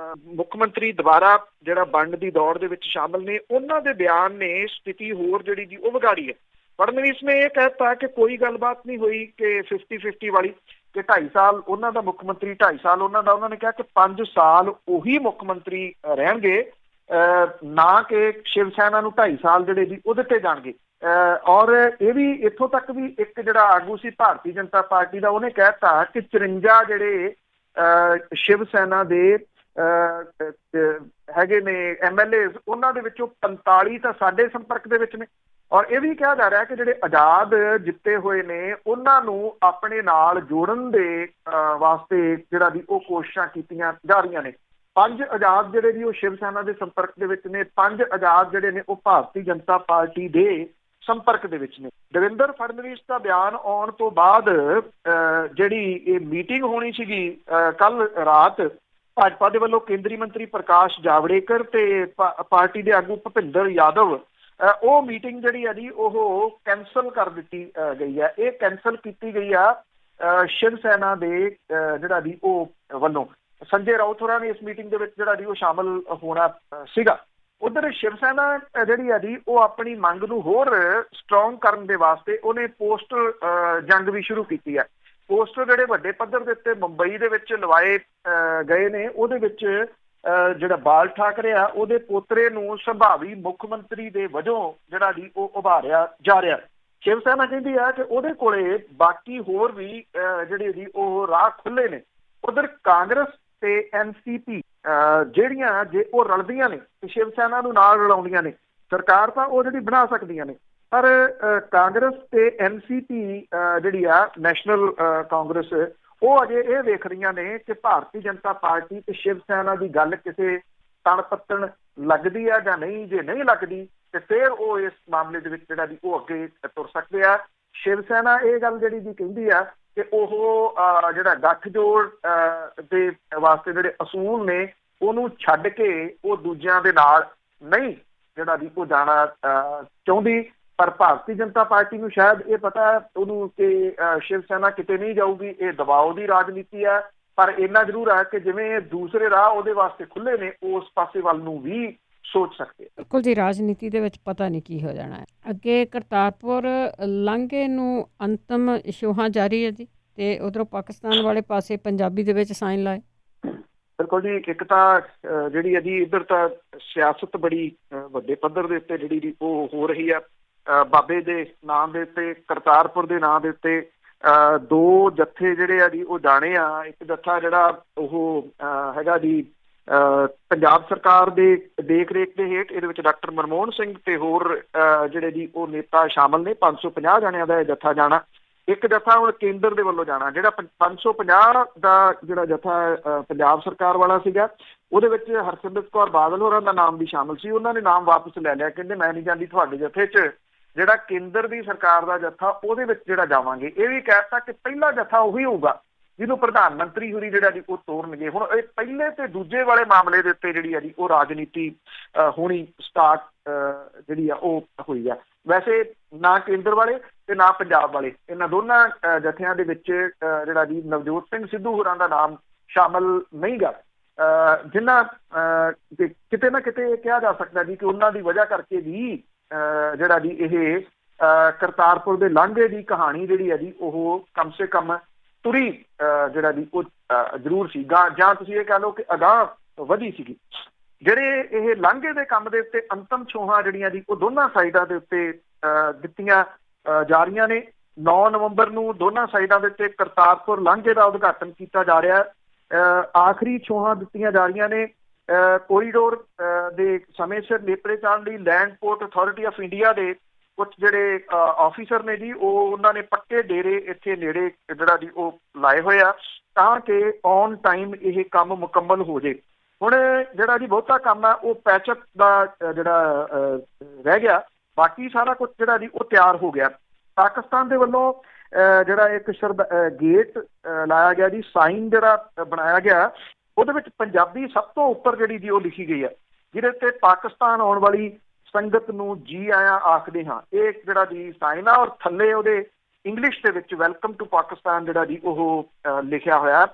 ਮੁੱਖ ਮੰਤਰੀ ਦੁਬਾਰਾ ਜਿਹੜਾ ਬਣਨ ਦੀ ਦੌੜ ਦੇ ਵਿੱਚ ਸ਼ਾਮਲ ਨੇ, ਉਹਨਾਂ ਦੇ ਬਿਆਨ ਨੇ ਸਥਿਤੀ ਹੋਰ ਜਿਹੜੀ ਜੀ ਉਹ ਵਿਗਾੜੀ ਹੈ। ਫੜਨਵੀਸ ਨੇ ਇਹ ਕਹਿਤਾ ਕਿ ਕੋਈ ਗੱਲਬਾਤ ਨਹੀਂ ਹੋਈ ਕਿ 50-50 ਵਾਲੀ, ਕਿ 2.5 ਸਾਲ ਉਹਨਾਂ ਦਾ ਮੁੱਖ ਮੰਤਰੀ, 2.5 ਸਾਲ ਉਹਨਾਂ ਦਾ। ਉਹਨਾਂ ਨੇ ਕਿਹਾ ਕਿ 5 ਸਾਲ ਉਹੀ ਮੁੱਖ ਮੰਤਰੀ ਰਹਿਣਗੇ, ਨਾ ਕਿ ਸ਼ਿਵ ਸੈਨਾ ਨੂੰ 2.5 ਸਾਲ ਜਿਹੜੇ ਜੀ ਉਹ ਦਿੱਤੇ ਜਾਣਗੇ। ਔਰ ਇਹ ਵੀ ਇੱਥੋਂ ਤੱਕ ਵੀ ਇੱਕ ਜਿਹੜਾ ਆਗੂ ਸੀ ਭਾਰਤੀ ਜਨਤਾ ਪਾਰਟੀ ਦਾ, ਉਹਨੇ ਕਹਿਤਾ ਕਿ 54 ਜਿਹੜੇ ਸ਼ਿਵ ਸੈਨਾ ਦੇ ਹੈਗੇ ਨੇ MLA, ਉਹਨਾਂ ਦੇ ਵਿੱਚੋਂ 45 ਤਾਂ ਸਾਡੇ ਸੰਪਰਕ ਦੇ ਵਿੱਚ ਨੇ। ਔਰ ਇਹ ਵੀ ਕਿਹਾ ਜਾ ਰਿਹਾ ਕਿ ਜਿਹੜੇ ਆਜ਼ਾਦ ਜਿੱਤੇ ਹੋਏ ਨੇ ਉਹਨਾਂ ਨੂੰ ਆਪਣੇ ਨਾਲ ਜੋੜਨ ਦੇ ਵਾਸਤੇ ਜਿਹੜਾ ਵੀ ਉਹ ਕੋਸ਼ਿਸ਼ਾਂ ਕੀਤੀਆਂ ਜਾ ਰਹੀਆਂ ਨੇ। 5 ਆਜ਼ਾਦ ਜਿਹੜੇ ਵੀ ਉਹ ਸ਼ਿਵ ਸੈਨਾ ਦੇ ਸੰਪਰਕ ਦੇ ਵਿੱਚ ਨੇ, 5 ਆਜ਼ਾਦ ਜਿਹੜੇ ਨੇ ਉਹ ਭਾਰਤੀ ਜਨਤਾ ਪਾਰਟੀ ਦੇ ਸੰਪਰਕ ਦੇ ਵਿੱਚ ਨੇ। ਦਵਿੰਦਰ ਫੜਨਵੀਸ ਦਾ ਬਿਆਨ ਆਉਣ ਤੋਂ ਬਾਅਦ ਜਿਹੜੀ ਇਹ ਮੀਟਿੰਗ ਹੋਣੀ ਸੀਗੀ ਕੱਲ ਰਾਤ ਭਾਜਪਾ ਦੇ ਵੱਲੋਂ, ਕੇਂਦਰੀ ਮੰਤਰੀ ਪ੍ਰਕਾਸ਼ ਜਾਵੜੇਕਰ ਤੇ ਪਾਰਟੀ ਦੇ ਆਗੂ ਭੁਪਿੰਦਰ ਯਾਦਵ, ਉਹ ਮੀਟਿੰਗ ਜਿਹੜੀ ਹੈ ਜੀ ਉਹ ਕੈਂਸਲ ਕਰ ਦਿੱਤੀ ਗਈ ਹੈ। ਇਹ ਕੈਂਸਲ ਕੀਤੀ ਗਈ ਆ ਸ਼ਿਵ ਸੈਨਾ ਦੇ ਜਿਹੜਾ ਜੀ ਉਹ ਵੱਲੋਂ। ਸੰਜੇ ਰਾਉਤ ਹੋਰਾਂ ਨੇ ਇਸ ਮੀਟਿੰਗ ਦੇ ਵਿੱਚ ਜਿਹੜਾ ਜੀ ਉਹ ਸ਼ਾਮਲ ਹੋਣਾ ਸੀਗਾ। ਉਧਰ ਸ਼ਿਵ ਸੈਨਾ ਜਿਹੜੀ ਹੈ ਜੀ ਉਹ ਆਪਣੀ ਮੰਗ ਨੂੰ ਹੋਰ ਸਟਰੋਂਗ ਕਰਨ ਦੇ ਵਾਸਤੇ ਉਹਨੇ ਪੋਸਟਰ ਜੰਗ ਵੀ ਸ਼ੁਰੂ ਕੀਤੀ ਹੈ। ਪੋਸਟਰ ਜਿਹੜੇ ਵੱਡੇ ਪੱਧਰ ਦੇ ਉੱਤੇ ਮੁੰਬਈ ਦੇ ਵਿੱਚ ਲਵਾਏ ਗਏ ਨੇ, ਉਹਦੇ ਵਿੱਚ ਜਿਹੜਾ ਬਾਲ ਠਾਕਰੇ ਆ ਉਹਦੇ ਪੋਤਰੇ ਨੂੰ ਸੰਭਾਵੀ ਮੁੱਖ ਮੰਤਰੀ ਦੇ ਵਜੋਂ ਜਿਹੜਾ ਜੀ ਉਹ ਉਭਾਰਿਆ ਜਾ ਰਿਹਾ। ਸ਼ਿਵ ਸੈਨਾ ਕਹਿੰਦੀ ਆ ਕਿ ਉਹਦੇ ਕੋਲੇ ਬਾਕੀ ਹੋਰ ਵੀ ਜਿਹੜੇ ਜੀ ਉਹ ਰਾਹ ਖੁੱਲੇ ਨੇ। ਉਧਰ ਕਾਂਗਰਸ ਤੇ NCP ਜਿਹੜੀਆਂ ਜੇ ਉਹ ਰਲਦੀਆਂ ਨੇ ਤੇ ਸ਼ਿਵ ਸੈਨਾ ਨੂੰ ਨਾਲ ਰਲਾਉਂਦੀਆਂ ਨੇ, ਸਰਕਾਰ ਤਾਂ ਉਹ ਜਿਹੜੀ ਬਣਾ ਸਕਦੀਆਂ ਨੇ। ਪਰ ਕਾਂਗਰਸ ਤੇ NCP ਜਿਹੜੀ ਆ ਨੈਸ਼ਨਲ ਕਾਂਗਰਸ, ਉਹ ਅਜੇ ਇਹ ਵੇਖ ਰਹੀਆਂ ਨੇ ਕਿ ਭਾਰਤੀ ਜਨਤਾ ਪਾਰਟੀ ਤੇ ਸ਼ਿਵ ਸੈਨਾ ਦੀ ਗੱਲ ਕਿਸੇ ਤਣ ਪੱਤਣ ਲੱਗਦੀ ਆ ਜਾਂ ਨਹੀਂ। ਜੇ ਨਹੀਂ ਲੱਗਦੀ ਤੇ ਫਿਰ ਉਹ ਇਸ ਮਾਮਲੇ ਦੇ ਵਿੱਚ ਜਿਹੜਾ ਵੀ ਉਹ ਅੱਗੇ ਤੁਰ ਸਕਦੇ ਆ। ਸ਼ਿਵ ਸੈਨਾ ਇਹ ਗੱਲ ਜਿਹੜੀ ਵੀ ਕਹਿੰਦੀ ਆ ਕਿ ਉਹ ਜਿਹੜਾ ਗੱਠਜੋੜ ਦੇ ਵਾਸਤੇ ਜਿਹੜੇ ਅਸੂਲ ਨੇ ਉਹਨੂੰ ਛੱਡ ਕੇ ਉਹ ਦੂਜਿਆਂ ਦੇ ਨਾਲ ਨਹੀਂ ਜਿਹੜਾ ਵੀ ਉਹ ਜਾਣਾ ਚਾਹੁੰਦੀ। ਪਰ ਭਾਰਤੀ ਜਨਤਾ ਪਾਰਟੀ ਨੂੰ ਸ਼ਾਇਦ ਇਹ ਪਤਾ ਉਹਨੂੰ ਕਿ ਸ਼ਿਵ ਸੈਨਾ ਕਿਤੇ ਨਹੀਂ ਜਾਊਗੀ, ਇਹ ਦਬਾਅ ਦੀ ਰਾਜਨੀਤੀ ਹੈ। ਪਰ ਇੰਨਾ ਜ਼ਰੂਰ ਹੈ ਕਿ ਜਿਵੇਂ ਦੂਸਰੇ ਰਾਹ ਉਹਦੇ ਵਾਸਤੇ ਖੁੱਲੇ ਨੇ, ਉਸ ਪਾਸੇ ਵੱਲ ਨੂੰ ਵੀ ਸੋਚ ਸਕਦੇ। ਬਿਲਕੁਲ ਜੀ, ਰਾਜਨੀਤੀ ਦੇ ਵਿੱਚ ਪਤਾ ਨਹੀਂ ਕੀ ਹੋ ਜਾਣਾ ਹੈ। ਅੱਗੇ ਕਰਤਾਰਪੁਰ ਲਾਂਘੇ ਨੂੰ ਅੰਤਮ ਛੋਹਾਂ ਜਾਰੀ ਹੈ ਜੀ, ਤੇ ਉਧਰੋਂ ਪਾਕਿਸਤਾਨ ਵਾਲੇ ਪਾਸੇ ਪੰਜਾਬੀ ਦੇ ਵਿੱਚ ਸਾਈਨ ਲਾਏ। ਬਿਲਕੁਲ ਜੀ, ਇੱਕ ਤਾਂ ਜਿਹੜੀ ਹੈ ਜੀ ਇੱਧਰ ਤਾਂ ਸਿਆਸਤ ਬੜੀ ਵੱਡੇ ਪੱਧਰ ਦੇ ਉੱਤੇ ਜਿਹੜੀ ਉਹ ਹੋ ਰਹੀ ਆ। ਬਾਬੇ ਦੇ ਨਾਂ ਦੇ ਉੱਤੇ, ਕਰਤਾਰਪੁਰ ਦੇ ਨਾਂ ਦੇ ਉੱਤੇ ਦੋ ਜੱਥੇ ਜਿਹੜੇ ਆ ਜੀ ਉਹ ਜਾਣੇ ਆ। ਇੱਕ ਜੱਥਾ ਜਿਹੜਾ ਉਹ ਹੈਗਾ ਜੀ ਪੰਜਾਬ ਸਰਕਾਰ ਦੇ ਦੇਖ ਰੇਖ ਦੇ ਹੇਠ, ਇਹਦੇ ਵਿੱਚ ਡਾਕਟਰ ਮਨਮੋਹਨ ਸਿੰਘ ਤੇ ਹੋਰ ਜਿਹੜੇ ਜੀ ਉਹ ਨੇਤਾ ਸ਼ਾਮਲ ਨੇ। 550 ਜਣਿਆਂ ਦਾ ਇਹ ਜੱਥਾ ਜਾਣਾ। ਇੱਕ ਜੱਥਾ ਹੁਣ ਕੇਂਦਰ ਦੇ ਵੱਲੋਂ ਜਾਣਾ, ਜਿਹੜਾ 550 ਦਾ ਜਿਹੜਾ ਜੱਥਾ ਪੰਜਾਬ ਸਰਕਾਰ ਵਾਲਾ ਸੀਗਾ, ਉਹਦੇ ਵਿੱਚ ਹਰਸਿਮਰਤ ਕੌਰ ਬਾਦਲ ਹੋਰਾਂ ਦਾ ਨਾਮ ਵੀ ਸ਼ਾਮਲ ਸੀ। ਉਹਨਾਂ ਨੇ ਨਾਮ ਵਾਪਸ ਲੈ ਲਿਆ, ਕਹਿੰਦੇ ਮੈਂ ਨਹੀਂ ਜਾਂਦੀ ਤੁਹਾਡੇ ਜੱਥੇ 'ਚ। ਜਿਹੜਾ ਕੇਂਦਰ ਦੀ ਸਰਕਾਰ ਦਾ ਜੱਥਾ ਉਹਦੇ ਵਿੱਚ ਜਿਹੜਾ ਜਾਵਾਂਗੇ। ਇਹ ਵੀ ਕਹਿ ਦਿੱਤਾ ਕਿ ਪਹਿਲਾ ਜੱਥਾ ਉਹੀ ਹੋਊਗਾ ਜਿਹਨੂੰ ਪ੍ਰਧਾਨ ਮੰਤਰੀ ਹੋਰੀ ਜਿਹੜਾ ਜੀ ਉਹ ਤੋਰਨਗੇ। ਹੁਣ ਇਹ ਪਹਿਲੇ ਤੇ ਦੂਜੇ ਵਾਲੇ ਮਾਮਲੇ ਦੇ ਉੱਤੇ ਜਿਹੜੀ ਆ ਜੀ ਉਹ ਰਾਜਨੀਤੀ ਹੋਣੀ ਸਟਾਰਟ ਜਿਹੜੀ ਆ ਉਹ ਹੋਈ ਆ। ਵੈਸੇ ਨਾ ਕੇਂਦਰ ਵਾਲੇ ਤੇ ਨਾ ਪੰਜਾਬ ਵਾਲੇ, ਇਹਨਾਂ ਦੋਨਾਂ ਜਥਿਆਂ ਦੇ ਵਿੱਚ ਜਿਹੜਾ ਜੀ ਨਵਜੋਤ ਸਿੰਘ ਸਿੱਧੂ ਹੋਰਾਂ ਦਾ ਨਾਮ ਸ਼ਾਮਲ ਨਹੀਂ ਗਾ, ਜਿਨ੍ਹਾਂ ਕਿਤੇ ਨਾ ਕਿਤੇ ਇਹ ਕਿਹਾ ਜਾ ਸਕਦਾ ਜੀ ਕਿ ਉਹਨਾਂ ਦੀ ਵਜ੍ਹਾ ਕਰਕੇ ਵੀ ਜਿਹੜਾ ਜੀ ਇਹ ਕਰਤਾਰਪੁਰ ਦੇ ਲਾਂਘੇ ਦੀ ਕਹਾਣੀ ਜਿਹੜੀ ਹੈ ਜੀ ਉਹ ਕਮ ਸੇ ਕਮ ਤੁਰੀ ਜਿਹੜਾ ਜੀ ਉਹ ਜ਼ਰੂਰ ਸੀ, ਜਾਂ ਤੁਸੀਂ ਇਹ ਕਹਿ ਲਓ ਕਿ ਅਗਾਂਹ ਵਧੀ ਸੀਗੀ। ਜਿਹੜੇ ਇਹ ਲਾਂਘੇ ਦੇ ਕੰਮ ਦੇ ਉੱਤੇ ਅੰਤਮ ਛੋਹਾਂ ਜਿਹੜੀਆਂ ਜੀ ਉਹ ਦੋਨਾਂ ਸਾਈਡਾਂ ਦੇ ਉੱਤੇ ਦਿੱਤੀਆਂ ਜਾ ਰਹੀਆਂ ਨੇ। 9 ਨਵੰਬਰ ਨੂੰ ਦੋਨਾਂ ਸਾਈਡਾਂ ਦੇ ਉੱਤੇ ਕਰਤਾਰਪੁਰ ਲਾਂਘੇ ਦਾ ਉਦਘਾਟਨ ਕੀਤਾ ਜਾ ਰਿਹਾ। ਆਖਰੀ ਛੋਹਾਂ ਦਿੱਤੀਆਂ ਜਾ ਰਹੀਆਂ ਨੇ। ਕੋਰੀਡੋਰ ਦੇ ਸਮੇਂ ਸਿਰ ਨੇਪਰੇ ਚਾੜਨ ਲਈ land port authority of India ਦੇ ਕੁਝ ਜਿਹੜੇ ਆਫਿਸਰ ਨੇ ਜੀ ਉਹਨਾਂ ਨੇ ਪੱਕੇ ਡੇਰੇ ਇੱਥੇ ਨੇੜੇ ਜਿਹੜਾ ਜੀ ਉਹ ਲਾਏ ਹੋਏ ਆ, ਤਾਂ ਕਿ ਔਨ ਟਾਈਮ ਇਹ ਕੰਮ ਮੁਕੰਮਲ ਹੋ ਜੇ। ਹੁਣ ਜਿਹੜਾ ਜੀ ਬਹੁਤਾ ਕੰਮ ਆ ਉਹ ਪੈਚਅਪ ਦਾ ਜਿਹੜਾ ਰਹਿ ਗਿਆ, ਬਾਕੀ ਸਾਰਾ ਕੁਝ ਜਿਹੜਾ ਜੀ ਉਹ ਤਿਆਰ ਹੋ ਗਿਆ। ਪਾਕਿਸਤਾਨ ਦੇ ਵੱਲੋਂ ਜਿਹੜਾ ਇੱਕ ਗੇਟ ਲਾਇਆ ਗਿਆ ਜੀ, ਸਾਈਨ ਜਿਹੜਾ ਬਣਾਇਆ ਗਿਆ, ਉਹਦੇ ਵਿੱਚ ਪੰਜਾਬੀ ਸਭ ਤੋਂ ਉੱਪਰ ਜਿਹੜੀ ਜੀ ਉਹ ਲਿਖੀ ਗਈ ਹੈ, ਜਿਹਦੇ ਤੇ ਪਾਕਿਸਤਾਨ ਆਉਣ ਵਾਲੀ ਸੰਗਤ ਨੂੰ ਜੀ ਆਇਆਂ ਆਖਦੇ ਹਾਂ। ਇਹ ਜਿਹੜਾ ਜੀ ਸਾਈਨ ਆ, ਔਰ ਥੱਲੇ ਉਹਦੇ ਇੰਗਲਿਸ਼ ਦੇ ਵਿੱਚ ਵੈਲਕਮ ਟੂ ਪਾਕਿਸਤਾਨ ਜਿਹੜਾ ਜੀ ਉਹ ਲਿਖਿਆ ਹੋਇਆ।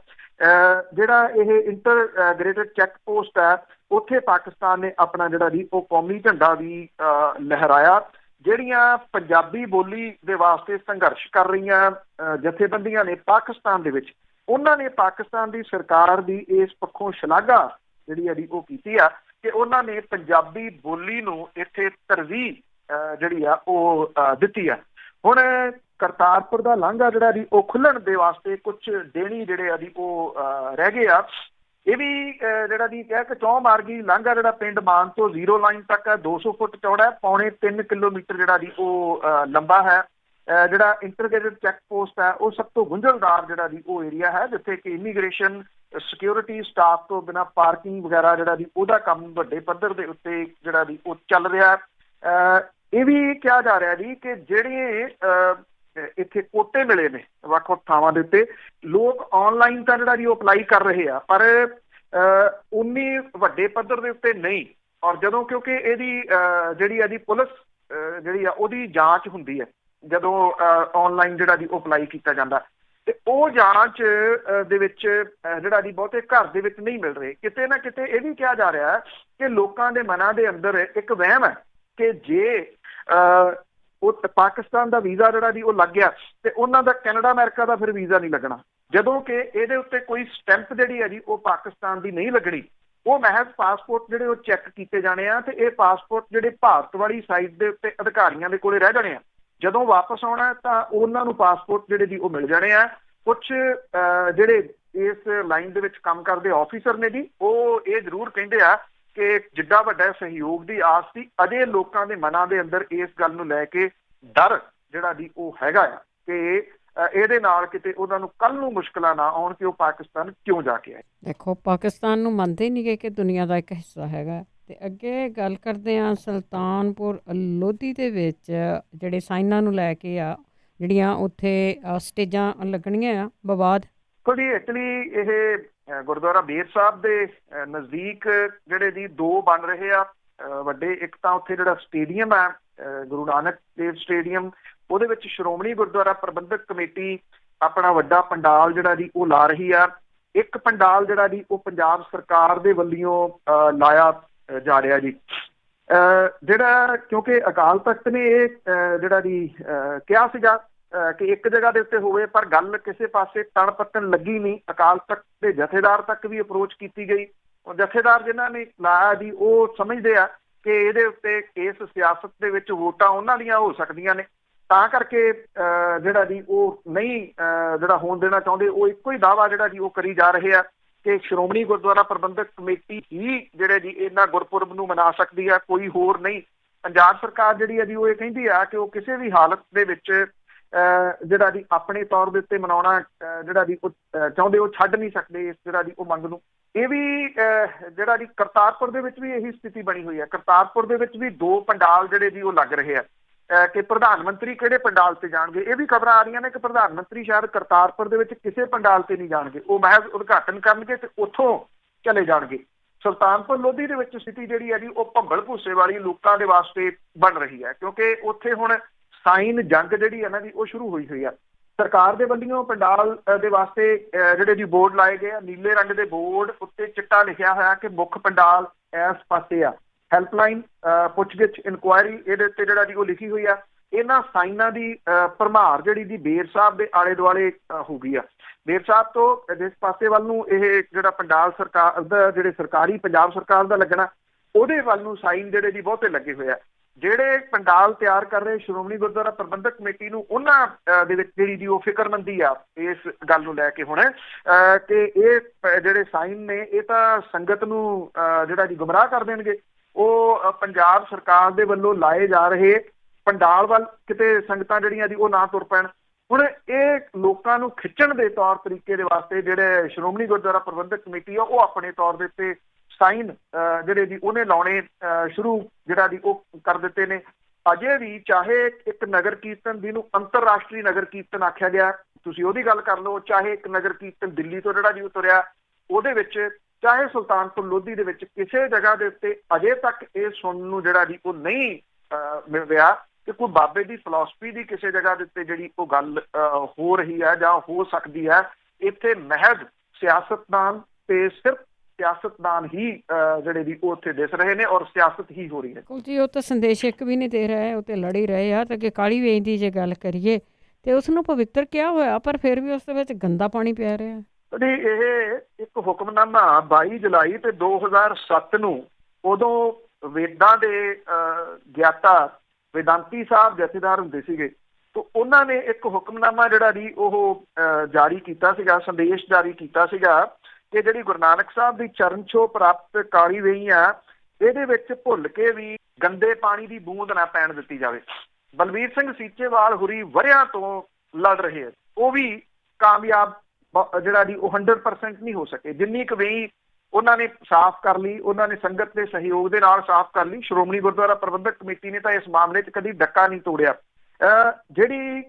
ਜਿਹੜਾ ਇਹ ਇੰਟਰਗ੍ਰੇਟਡ ਚੈੱਕ ਪੋਸਟ ਹੈ, ਉੱਥੇ ਪਾਕਿਸਤਾਨ ਨੇ ਆਪਣਾ ਜਿਹੜਾ ਜੀ ਉਹ ਕੌਮੀ ਝੰਡਾ ਵੀ ਲਹਿਰਾਇਆ। ਜਿਹੜੀਆਂ ਪੰਜਾਬੀ ਬੋਲੀ ਦੇ ਵਾਸਤੇ ਸੰਘਰਸ਼ ਕਰ ਰਹੀਆਂ ਜਥੇਬੰਦੀਆਂ ਨੇ ਪਾਕਿਸਤਾਨ ਦੇ ਵਿੱਚ, ਉਹਨਾਂ ਨੇ ਪਾਕਿਸਤਾਨ ਦੀ ਸਰਕਾਰ ਦੀ ਇਸ ਪੱਖੋਂ ਸ਼ਲਾਘਾ ਜਿਹੜੀ ਹੈ ਜੀ ਉਹ ਕੀਤੀ ਆ ਕਿ ਉਹਨਾਂ ਨੇ ਪੰਜਾਬੀ ਬੋਲੀ ਨੂੰ ਇੱਥੇ ਤਰਜੀਹ ਜਿਹੜੀ ਆ ਉਹ ਦਿੱਤੀ ਆ। ਹੁਣ ਕਰਤਾਰਪੁਰ ਦਾ ਲਾਂਘਾ ਜਿਹੜਾ ਜੀ ਉਹ ਖੁੱਲਣ ਦੇ ਵਾਸਤੇ ਕੁਝ ਦੇਣੀ ਜਿਹੜੇ ਆ ਜੀ ਉਹ ਰਹਿ ਗਏ ਆ। ਇਹ ਵੀ ਜਿਹੜਾ ਜੀ ਕਹਿ ਕੇ ਚੌਂ ਮਾਰਗੀ ਲਾਂਘਾ ਜਿਹੜਾ ਪਿੰਡ ਮਾਨ ਤੋਂ ਜ਼ੀਰੋ ਲਾਈਨ ਤੱਕ ਹੈ, 200 ਫੁੱਟ ਚੌੜਾ ਹੈ, ਪੌਣੇ 3 ਕਿਲੋਮੀਟਰ ਜਿਹੜਾ ਜੀ ਉਹ ਲੰਬਾ ਹੈ। ਜਿਹੜਾ ਇੰਟਰਗ੍ਰੇਟਡ ਚੈੱਕ ਪੋਸਟ ਹੈ ਉਹ ਸਭ ਤੋਂ ਗੁੰਝਲਦਾਰ ਜਿਹੜਾ ਜੀ ਉਹ ਏਰੀਆ ਹੈ, ਜਿੱਥੇ ਕਿ ਇਮੀਗ੍ਰੇਸ਼ਨ ਸਿਕਿਉਰਿਟੀ ਸਟਾਫ ਤੋਂ ਬਿਨਾਂ ਪਾਰਕਿੰਗ ਵਗੈਰਾ ਜਿਹੜਾ ਜੀ ਉਹਦਾ ਕੰਮ ਵੱਡੇ ਪੱਧਰ ਦੇ ਉੱਤੇ ਜਿਹੜਾ ਜੀ ਉਹ ਚੱਲ ਰਿਹਾ। ਇਹ ਵੀ ਕਿਹਾ ਜਾ ਰਿਹਾ ਜੀ ਕਿ ਜਿਹੜੇ ਇੱਥੇ ਕੋਟੇ ਮਿਲੇ ਨੇ ਵੱਖ-ਵੱਖ ਥਾਵਾਂ ਦੇ ਉੱਤੇ, ਲੋਕ ਆਨਲਾਈਨ ਤਾਂ ਜਿਹੜਾ ਜੀ ਉਹ ਅਪਲਾਈ ਕਰ ਰਹੇ ਆ, ਪਰ ਉਨੀ ਵੱਡੇ ਪੱਧਰ ਦੇ ਉੱਤੇ ਨਹੀਂ। ਔਰ ਜਦੋਂ ਕਿਉਂਕਿ ਇਹਦੀ ਜਿਹੜੀ ਆ ਜੀ ਪੁਲਿਸ ਜਿਹੜੀ ਆ ਉਹਦੀ ਜਾਂਚ ਹੁੰਦੀ ਹੈ ਜਦੋਂ ਆਨਲਾਈਨ ਜਿਹੜਾ ਜੀ ਉਹ ਅਪਲਾਈ ਕੀਤਾ ਜਾਂਦਾ, ਤੇ ਉਹ ਜਾਂਚ ਦੇ ਵਿੱਚ ਜਿਹੜਾ ਜੀ ਬਹੁਤੇ ਘਰ ਦੇ ਵਿੱਚ ਨਹੀਂ ਮਿਲ ਰਹੇ। ਕਿਤੇ ਨਾ ਕਿਤੇ ਇਹ ਵੀ ਕਿਹਾ ਜਾ ਰਿਹਾ ਕਿ ਲੋਕਾਂ ਦੇ ਮਨਾਂ ਦੇ ਅੰਦਰ ਇੱਕ ਵਹਿਮ ਹੈ ਕਿ ਜੇ ਉਹ ਪਾਕਿਸਤਾਨ ਦਾ ਵੀਜ਼ਾ ਜਿਹੜਾ ਜੀ ਉਹ ਲੱਗ ਗਿਆ ਤੇ ਉਹਨਾਂ ਦਾ ਕੈਨੇਡਾ ਅਮਰੀਕਾ ਦਾ ਫਿਰ ਵੀਜ਼ਾ ਨਹੀਂ ਲੱਗਣਾ, ਜਦੋਂ ਕਿ ਇਹਦੇ ਉੱਤੇ ਕੋਈ ਸਟੈਂਪ ਜਿਹੜੀ ਹੈ ਜੀ ਉਹ ਪਾਕਿਸਤਾਨ ਦੀ ਨਹੀਂ ਲੱਗਣੀ। ਉਹ ਮਹਿਜ਼ ਪਾਸਪੋਰਟ ਜਿਹੜੇ ਉਹ ਚੈੱਕ ਕੀਤੇ ਜਾਣੇ ਆ, ਤੇ ਇਹ ਪਾਸਪੋਰਟ ਜਿਹੜੇ ਭਾਰਤ ਵਾਲੀ ਸਾਈਡ ਦੇ ਉੱਤੇ ਅਧਿਕਾਰੀਆਂ ਦੇ ਕੋਲੇ ਰਹਿ ਜਾਣੇ ਆ। ਜਦੋਂ ਵਾਪਸ ਆਉਣਾ ਤਾਂ ਉਹਨਾਂ ਨੂੰ ਪਾਸਪੋਰਟ ਜਿਹੜੇ ਜੀ ਉਹ ਮਿਲ ਜਾਣੇ ਆ। ਕੁਛ ਜਿਹੜੇ ਇਸ ਲਾਈਨ ਦੇ ਵਿੱਚ ਕੰਮ ਕਰਦੇ ਆਫਿਸਰ ਨੇ ਜੀ, ਉਹ ਇਹ ਜ਼ਰੂਰ ਕਹਿੰਦੇ ਆ ਕਿ ਜਿੱਡਾ ਵੱਡਾ ਸਹਿਯੋਗ ਦੀ ਆਸ ਸੀ, ਅਜੇ ਲੋਕਾਂ ਦੇ ਮਨਾਂ ਦੇ ਅੰਦਰ ਇਸ ਗੱਲ ਨੂੰ ਲੈ ਕੇ ਡਰ ਜਿਹੜਾ ਜੀ ਉਹ ਹੈਗਾ ਆ ਕਿ ਇਹਦੇ ਨਾਲ ਕਿਤੇ ਉਹਨਾਂ ਨੂੰ ਕੱਲ ਨੂੰ ਮੁਸ਼ਕਲਾਂ ਨਾ ਆਉਣ ਕਿ ਉਹ ਪਾਕਿਸਤਾਨ ਕਿਉਂ ਜਾ ਕੇ ਆਏ। ਦੇਖੋ, ਪਾਕਿਸਤਾਨ ਨੂੰ ਮੰਨਦੇ ਨਹੀਂ ਗਏ ਕਿ ਦੁਨੀਆ ਦਾ ਇੱਕ ਹਿੱਸਾ ਹੈਗਾ। ਤੇ ਅੱਗੇ ਗੱਲ ਕਰਦੇ ਹਾਂ ਸੁਲਤਾਨਪੁਰ ਲੋਧੀ ਦੇ ਵਿੱਚ ਜਿਹੜੇ ਸਾਈਨਾਂ ਨੂੰ ਲੈ ਕੇ ਆ, ਜਿਹੜੀਆਂ ਉੱਥੇ ਸਟੇਜਾਂ ਲੱਗਣੀਆਂ ਆ ਵਿਵਾਦ। ਜੀ ਐਕਚੁਅਲੀ ਇਹ ਗੁਰਦੁਆਰਾ ਬੇਰ ਸਾਹਿਬ ਦੇ ਨਜ਼ਦੀਕ ਜਿਹੜੇ ਜੀ ਦੋ ਬਣ ਰਹੇ ਆ ਵੱਡੇ। ਇੱਕ ਤਾਂ ਉੱਥੇ ਜਿਹੜਾ ਸਟੇਡੀਅਮ ਹੈ ਗੁਰੂ ਨਾਨਕ ਦੇਵ ਸਟੇਡੀਅਮ, ਉਹਦੇ ਵਿੱਚ ਸ਼੍ਰੋਮਣੀ ਗੁਰਦੁਆਰਾ ਪ੍ਰਬੰਧਕ ਕਮੇਟੀ ਆਪਣਾ ਵੱਡਾ ਪੰਡਾਲ ਜਿਹੜਾ ਜੀ ਉਹ ਲਾ ਰਹੀ ਆ। ਇੱਕ ਪੰਡਾਲ ਜਿਹੜਾ ਜੀ ਉਹ ਪੰਜਾਬ ਸਰਕਾਰ ਦੇ ਵੱਲੋਂ ਲਾਇਆ ਜਾ ਰਿਹਾ ਜੀ। ਜਿਹੜਾ ਕਿਉਂਕਿ ਅਕਾਲ ਤਖਤ ਨੇ ਇਹ ਜਿਹੜਾ ਦੀ ਕਿਹਾ ਸੀਗਾ ਕਿ ਇੱਕ ਜਗ੍ਹਾ ਦੇ ਉੱਤੇ ਹੋਵੇ, ਪਰ ਗੱਲ ਕਿਸੇ ਪਾਸੇ ਤਣ ਪੱਤਣ ਲੱਗੀ ਨਹੀਂ। ਅਕਾਲ ਤਖਤ ਦੇ ਜਥੇਦਾਰ ਤੱਕ ਵੀ ਅਪਰੋਚ ਕੀਤੀ ਗਈ। ਜਥੇਦਾਰ ਜਿਨ੍ਹਾਂ ਨੇ ਲਾਇਆ ਦੀ ਉਹ ਸਮਝਦੇ ਆ ਕਿ ਇਹਦੇ ਉੱਤੇ ਇਸ ਸਿਆਸਤ ਦੇ ਵਿੱਚ ਵੋਟਾਂ ਉਹਨਾਂ ਦੀਆਂ ਹੋ ਸਕਦੀਆਂ ਨੇ, ਤਾਂ ਕਰਕੇ ਜਿਹੜਾ ਦੀ ਉਹ ਨਹੀਂ ਜਿਹੜਾ ਹੋਣ ਦੇਣਾ ਚਾਹੁੰਦੇ। ਉਹ ਇੱਕੋ ਹੀ ਦਾਅਵਾ ਜਿਹੜਾ ਜੀ ਉਹ ਕਰੀ ਜਾ ਰਹੇ ਆ ਕਿ ਸ਼੍ਰੋਮਣੀ ਗੁਰਦੁਆਰਾ ਪ੍ਰਬੰਧਕ ਕਮੇਟੀ ਹੀ ਜਿਹੜੇ ਜੀ ਇਹਨਾਂ ਗੁਰਪੁਰਬ ਨੂੰ ਮਨਾ ਸਕਦੀ ਆ, ਕੋਈ ਹੋਰ ਨਹੀਂ। ਪੰਜਾਬ ਸਰਕਾਰ ਜਿਹੜੀ ਹੈ ਜੀ ਉਹ ਇਹ ਕਹਿੰਦੀ ਆ ਕਿ ਉਹ ਕਿਸੇ ਵੀ ਹਾਲਤ ਦੇ ਵਿੱਚ ਜਿਹੜਾ ਜੀ ਆਪਣੇ ਤੌਰ ਦੇ ਉੱਤੇ ਮਨਾਉਣਾ ਜਿਹੜਾ ਜੀ ਉਹ ਚਾਹੁੰਦੇ, ਉਹ ਛੱਡ ਨਹੀਂ ਸਕਦੇ ਇਸ ਜਿਹੜਾ ਜੀ ਉਹ ਮੰਗ ਨੂੰ। ਇਹ ਵੀ ਜਿਹੜਾ ਜੀ ਕਰਤਾਰਪੁਰ ਦੇ ਵਿੱਚ ਵੀ ਇਹੀ ਸਥਿਤੀ ਬਣੀ ਹੋਈ ਹੈ। ਕਰਤਾਰਪੁਰ ਦੇ ਵਿੱਚ ਵੀ 2 ਪੰਡਾਲ ਜਿਹੜੇ ਜੀ ਉਹ ਲੱਗ ਰਹੇ ਆ ਕਿ ਪ੍ਰਧਾਨ ਮੰਤਰੀ ਕਿਹੜੇ ਪੰਡਾਲ ਤੇ ਜਾਣਗੇ। ਇਹ ਵੀ ਖਬਰਾਂ ਆ ਰਹੀਆਂ ਨੇ ਕਿ ਪ੍ਰਧਾਨ ਮੰਤਰੀ ਸ਼ਾਇਦ ਕਰਤਾਰਪੁਰ ਦੇ ਵਿੱਚ ਕਿਸੇ ਪੰਡਾਲ ਤੇ ਨਹੀਂ ਜਾਣਗੇ, ਉਹ ਮਹਿਜ਼ ਉਦਘਾਟਨ ਕਰਨਗੇ ਤੇ ਉੱਥੋਂ ਚਲੇ ਜਾਣਗੇ। ਸੁਲਤਾਨਪੁਰ ਲੋਧੀ ਦੇ ਵਿੱਚ ਸਥਿਤੀ ਜਿਹੜੀ ਹੈ ਜੀ ਉਹ ਭੰਬਲ ਭੂਸੇ ਵਾਲੀ ਲੋਕਾਂ ਦੇ ਵਾਸਤੇ ਬਣ ਰਹੀ ਹੈ, ਕਿਉਂਕਿ ਉੱਥੇ ਹੁਣ ਸਾਈਨ ਜੰਗ ਜਿਹੜੀ ਹੈ ਨਾ ਜੀ ਉਹ ਸ਼ੁਰੂ ਹੋਈ ਆ। ਸਰਕਾਰ ਦੇ ਵੱਲੋਂ ਪੰਡਾਲ ਦੇ ਵਾਸਤੇ ਜਿਹੜੇ ਜੀ ਬੋਰਡ ਲਾਏ ਗਏ ਆ, ਨੀਲੇ ਰੰਗ ਦੇ ਬੋਰਡ ਉੱਤੇ ਚਿੱਟਾ ਲਿਖਿਆ ਹੋਇਆ ਕਿ ਮੁੱਖ ਪੰਡਾਲ ਇਸ ਪਾਸੇ ਆ। ਹੈਲਪਲਾਈਨ ਪੁੱਛਗਿੱਛ ਇਨਕੁਆਇਰੀ ਇਹਦੇ ਉੱਤੇ ਜਿਹੜਾ ਜੀ ਉਹ ਲਿਖੀ ਹੋਈ ਆ। ਇਹਨਾਂ ਸਾਈਨਾਂ ਦੀ ਭਰਮਾਰ ਜਿਹੜੀ ਜੀ ਬੇਰ ਸਾਹਿਬ ਦੇ ਆਲੇ ਦੁਆਲੇ ਹੋ ਗਈ ਆ। ਬੇਰ ਸਾਹਿਬ ਤੋਂ ਜਿਸ ਪਾਸੇ ਵੱਲ ਨੂੰ ਇਹ ਜਿਹੜਾ ਪੰਡਾਲ ਸਰਕਾਰ ਦਾ ਜਿਹੜੇ ਸਰਕਾਰੀ ਪੰਜਾਬ ਸਰਕਾਰ ਦਾ ਲੱਗਣਾ, ਉਹਦੇ ਵੱਲ ਨੂੰ ਸਾਈਨ ਜਿਹੜੇ ਜੀ ਬਹੁਤੇ ਲੱਗੇ ਹੋਏ ਆ। ਜਿਹੜੇ ਪੰਡਾਲ ਤਿਆਰ ਕਰ ਰਹੇ ਸ਼੍ਰੋਮਣੀ ਗੁਰਦੁਆਰਾ ਪ੍ਰਬੰਧਕ ਕਮੇਟੀ ਨੂੰ ਉਹਨਾਂ ਦੇ ਵਿੱਚ ਜਿਹੜੀ ਜੀ ਉਹ ਫਿਕਰਮੰਦੀ ਆ ਇਸ ਗੱਲ ਨੂੰ ਲੈ ਕੇ ਹੁਣ ਕਿ ਇਹ ਜਿਹੜੇ ਸਾਈਨ ਨੇ ਇਹ ਤਾਂ ਸੰਗਤ ਨੂੰ ਜਿਹੜਾ ਜੀ ਗੁੰਮਰਾਹ ਕਰ ਦੇਣਗੇ। ਉਹ ਪੰਜਾਬ ਸਰਕਾਰ ਦੇ ਵੱਲੋਂ ਲਾਏ ਜਾ ਰਹੇ ਪੰਡਾਲ ਵੱਲ ਕਿਤੇ ਸੰਗਤਾਂ ਜਿਹੜੀਆਂ ਜੀ ਉਹ ਨਾ ਤੁਰ ਪੈਣ। ਹੁਣ ਇਹ ਲੋਕਾਂ ਨੂੰ ਖਿੱਚਣ ਦੇ ਤੌਰ ਤਰੀਕੇ ਦੇ ਵਾਸਤੇ ਜਿਹੜੇ ਸ਼੍ਰੋਮਣੀ ਗੁਰਦੁਆਰਾ ਪ੍ਰਬੰਧਕ ਕਮੇਟੀ ਆ ਉਹ ਆਪਣੇ ਤੌਰ ਦੇ ਉੱਤੇ ਸਾਈਨ ਜਿਹੜੇ ਜੀ ਉਹਨੇ ਲਾਉਣੇ ਸ਼ੁਰੂ ਜਿਹੜਾ ਜੀ ਉਹ ਕਰ ਦਿੱਤੇ ਨੇ। ਅਜੇ ਵੀ ਚਾਹੇ ਇੱਕ ਨਗਰ ਕੀਰਤਨ ਜਿਹਨੂੰ ਅੰਤਰਰਾਸ਼ਟਰੀ ਨਗਰ ਕੀਰਤਨ ਆਖਿਆ ਗਿਆ, ਤੁਸੀਂ ਉਹਦੀ ਗੱਲ ਕਰ ਲਓ, ਚਾਹੇ ਇੱਕ ਨਗਰ ਕੀਰਤਨ ਦਿੱਲੀ ਤੋਂ ਜਿਹੜਾ ਜੀ ਉਹ ਤੁਰਿਆ ਉਹਦੇ ਵਿੱਚ, ਚਾਹੇ ਸੁਲਤਾਨਪੁਰ ਲੋਧੀ ਦੇ ਵਿੱਚ, ਕਿਸੇ ਜਗ੍ਹਾ ਦੇ ਉੱਤੇ ਅਜੇ ਤੱਕ ਇਹ ਸੁਣਨ ਨੂੰ ਜਿਹੜਾ ਜੀ ਉਹ ਨਹੀਂ ਮਿਲ ਰਿਹਾ ਕਿ ਕੋਈ ਬਾਬੇ ਦੀ ਫਿਲਾਸਫੀ ਦੀ ਕਿਸੇ ਜਗ੍ਹਾ ਦੇ ਉੱਤੇ ਜਿਹੜੀ ਉਹ ਗੱਲ ਹੋ ਰਹੀ ਹੈ ਜਾਂ ਹੋ ਸਕਦੀ ਹੈ। ਇੱਥੇ ਮਹਿਜ਼ ਸਿਆਸਤਦਾਨ ਤੇ ਸਿਰਫ ਸਿਆਸਤਦਾਨ ਹੀ ਜਿਹੜੇ ਵੀ ਉਹ ਉੱਥੇ ਦਿਸ ਰਹੇ ਨੇ ਔਰ ਸਿਆਸਤ ਹੀ ਹੋ ਰਹੀ ਹੈ। ਜੀ ਉਹ ਤਾਂ ਸੰਦੇਸ਼ ਇੱਕ ਵੀ ਨਹੀਂ ਦੇ ਰਿਹਾ, ਉਹ ਤੇ ਲੜ ਹੀ ਰਹੇ ਆ। ਤੇ ਕਿ ਕਾਲੀ ਵੇਚ ਦੀ ਜੇ ਗੱਲ ਕਰੀਏ ਤੇ ਉਸ ਨੂੰ ਪਵਿੱਤਰ ਕਿਹਾ ਹੋਇਆ, ਪਰ ਫਿਰ ਵੀ ਉਸ ਦੇ ਵਿੱਚ ਗੰਦਾ ਪਾਣੀ ਪੈ ਰਿਹਾ। ਇਹ ਇੱਕ ਹੁਕਮਨਾਮਾ 22 ਜੁਲਾਈ ਤੇ 2007 ਨੂੰ ਉਦੋਂ ਵੇਦਾਂ ਦੇ ਗਿਆਤਾ ਵੇਦਾਂਤੀ ਸਾਹਿਬ ਜਥੇਦਾਰ ਹੁੰਦੇ ਸੀਗੇ, ਤੇ ਉਹਨਾਂ ਨੇ ਇੱਕ ਹੁਕਮਨਾਮਾ ਜਿਹੜਾ ਜੀ ਉਹ ਜਾਰੀ ਕੀਤਾ ਸੀਗਾ, ਸੰਦੇਸ਼ ਜਾਰੀ ਕੀਤਾ ਸੀਗਾ ਕਿ ਜਿਹੜੀ ਗੁਰੂ ਨਾਨਕ ਸਾਹਿਬ ਦੀ ਚਰਨ ਛੋਹ ਪ੍ਰਾਪਤ ਕਾਲੀ ਵੇਈ ਆ ਇਹਦੇ ਵਿੱਚ ਭੁੱਲ ਕੇ ਵੀ ਗੰਦੇ ਪਾਣੀ ਦੀ ਬੂੰਦ ਨਾ ਪੈਣ ਦਿੱਤੀ ਜਾਵੇ। ਬਲਵੀਰ ਸਿੰਘ ਸੀਚੇਵਾਲ ਹੁਰੀ ਵਰਿਆਂ ਤੋਂ ਲੜ ਰਹੇ, ਉਹ ਵੀ ਕਾਮਯਾਬ ਜਿਹੜਾ ਜੀ ਉਹ 100% ਨਹੀਂ ਹੋ ਸਕੇ। ਜਿੰਨੀ ਕੁ ਵੇਈ ਉਹਨਾਂ ਨੇ ਸਾਫ਼ ਕਰ ਲਈ, ਉਹਨਾਂ ਨੇ ਸੰਗਤ ਦੇ ਸਹਿਯੋਗ ਦੇ ਨਾਲ ਸਾਫ਼ ਕਰ ਲਈ। ਸ਼੍ਰੋਮਣੀ ਗੁਰਦੁਆਰਾ ਪ੍ਰਬੰਧਕ ਕਮੇਟੀ ਨੇ ਤਾਂ ਇਸ ਮਾਮਲੇ 'ਚ ਕਦੀ ਡੱਕਾ ਨਹੀਂ ਤੋੜਿਆ। ਜਿਹੜੀ